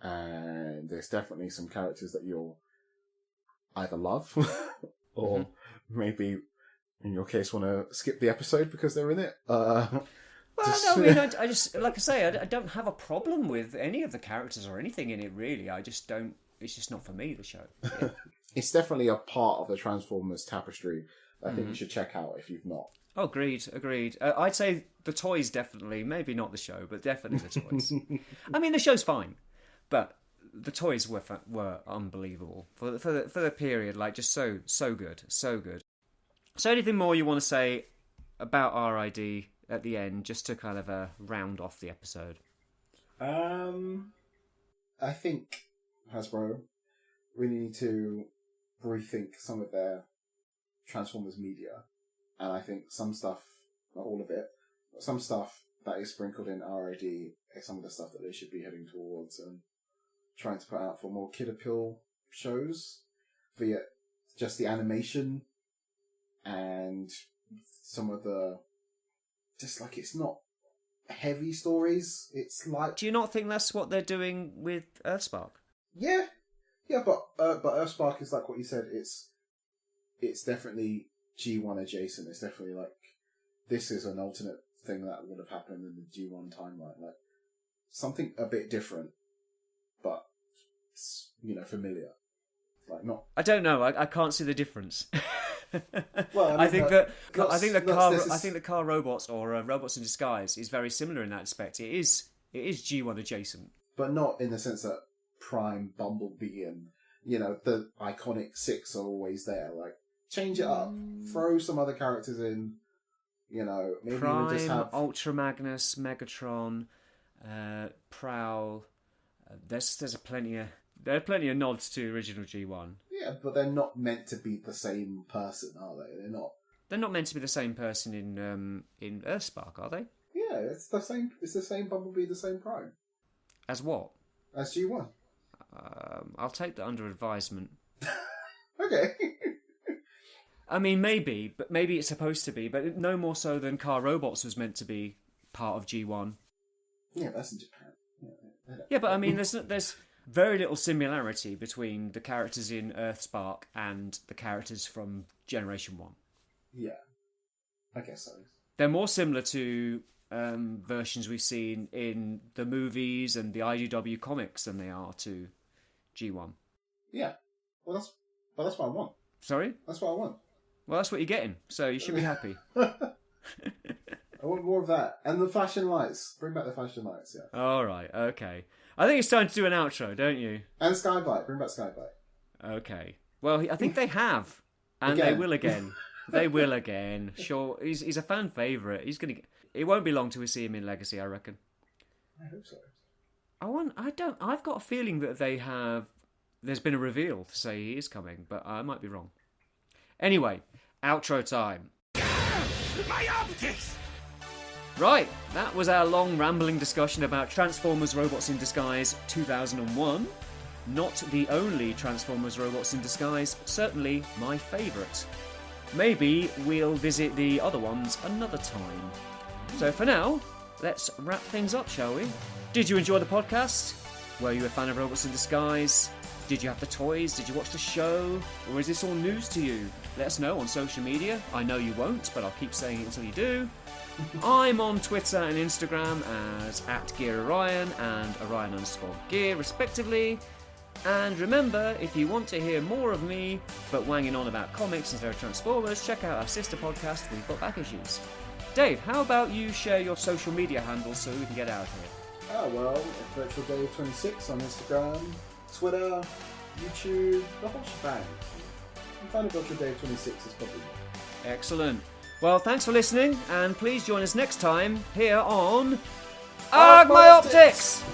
and there's definitely some characters that you'll either love or maybe, in your case, want to skip the episode because they're in it. I just, like I say, I don't have a problem with any of the characters or anything in it, really. I just don't, it's just not for me, the show. Yeah. It's definitely a part of the Transformers tapestry I think you should check out if you've not. Oh, agreed. I'd say the toys definitely, maybe not the show, but definitely the toys. The show's fine, but the toys were unbelievable for the period, like just so good. So anything more you want to say about RID at the end, just to kind of round off the episode? I think Hasbro really need to rethink some of their Transformers media, and I think some stuff, not all of it, but some stuff that is sprinkled in RID is some of the stuff that they should be heading towards and trying to put out for more kid appeal shows via just the animation and some of the, just like, it's not heavy stories. It's like... Do you not think that's what they're doing with Earthspark? Yeah, Yeah, but Earthspark is like what you said. It's definitely G1 adjacent. It's definitely like this is an alternate thing that would have happened in the G1 timeline. Like something a bit different, but familiar. Like not. I don't know. I can't see the difference. Well, I think the car robots or robots in disguise is very similar in that aspect. It is G1 adjacent, but not in the sense that Prime, Bumblebee, and the iconic 6 are always there. Like change it up, throw some other characters in. Maybe Prime, we just have Ultra Magnus, Megatron, Prowl. There are plenty of nods to original G1. Yeah, but they're not meant to be the same person, are they? They're not. They're not meant to be the same person in Earthspark, are they? Yeah, it's the same. It's the same Bumblebee, the same Prime. As what? As G1. I'll take that under advisement. Okay. I mean, maybe it's supposed to be, but no more so than Car Robots was meant to be part of G1. Yeah, that's in Japan. Yeah, but I mean, there's very little similarity between the characters in Earthspark and the characters from Generation 1. Yeah, I guess so. They're more similar to versions we've seen in the movies and the IDW comics than they are to G1. Yeah, well, that's what I want. Sorry? That's what I want. Well, that's what you're getting, so you should be happy. I want more of that. And the flashing lights. Bring back the flashing lights, yeah. All right, okay. I think it's time to do an outro, don't you? And Skybite. Bring back Skybite. Okay. Well, I think they have. And Again. they will again. They will again. Sure, he's a fan favourite. It won't be long till we see him in Legacy, I reckon. I hope so. I've got a feeling that there's been a reveal to say he is coming, but I might be wrong. Anyway, outro time. My optics! Right, that was our long rambling discussion about Transformers Robots in Disguise 2001. Not the only Transformers Robots in Disguise, certainly my favourite. Maybe we'll visit the other ones another time. So for now, let's wrap things up, shall we? Did you enjoy the podcast? Were you a fan of Robots in Disguise? Did you have the toys? Did you watch the show? Or is this all news to you? Let us know on social media. I know you won't, but I'll keep saying it until you do. I'm on Twitter and Instagram as @GearOrion and Orion_Gear respectively. And remember, if you want to hear more of me, but wanging on about comics instead of Transformers, check out our sister podcast, We've Got Back Issues. Dave, how about you share your social media handles so we can get out of here? Oh, well, Virtual Day 26 on Instagram, Twitter, YouTube, the whole shebang. You find a Virtual Day 26 is probably there. Excellent. Well, thanks for listening, and please join us next time here on Arg My Optics!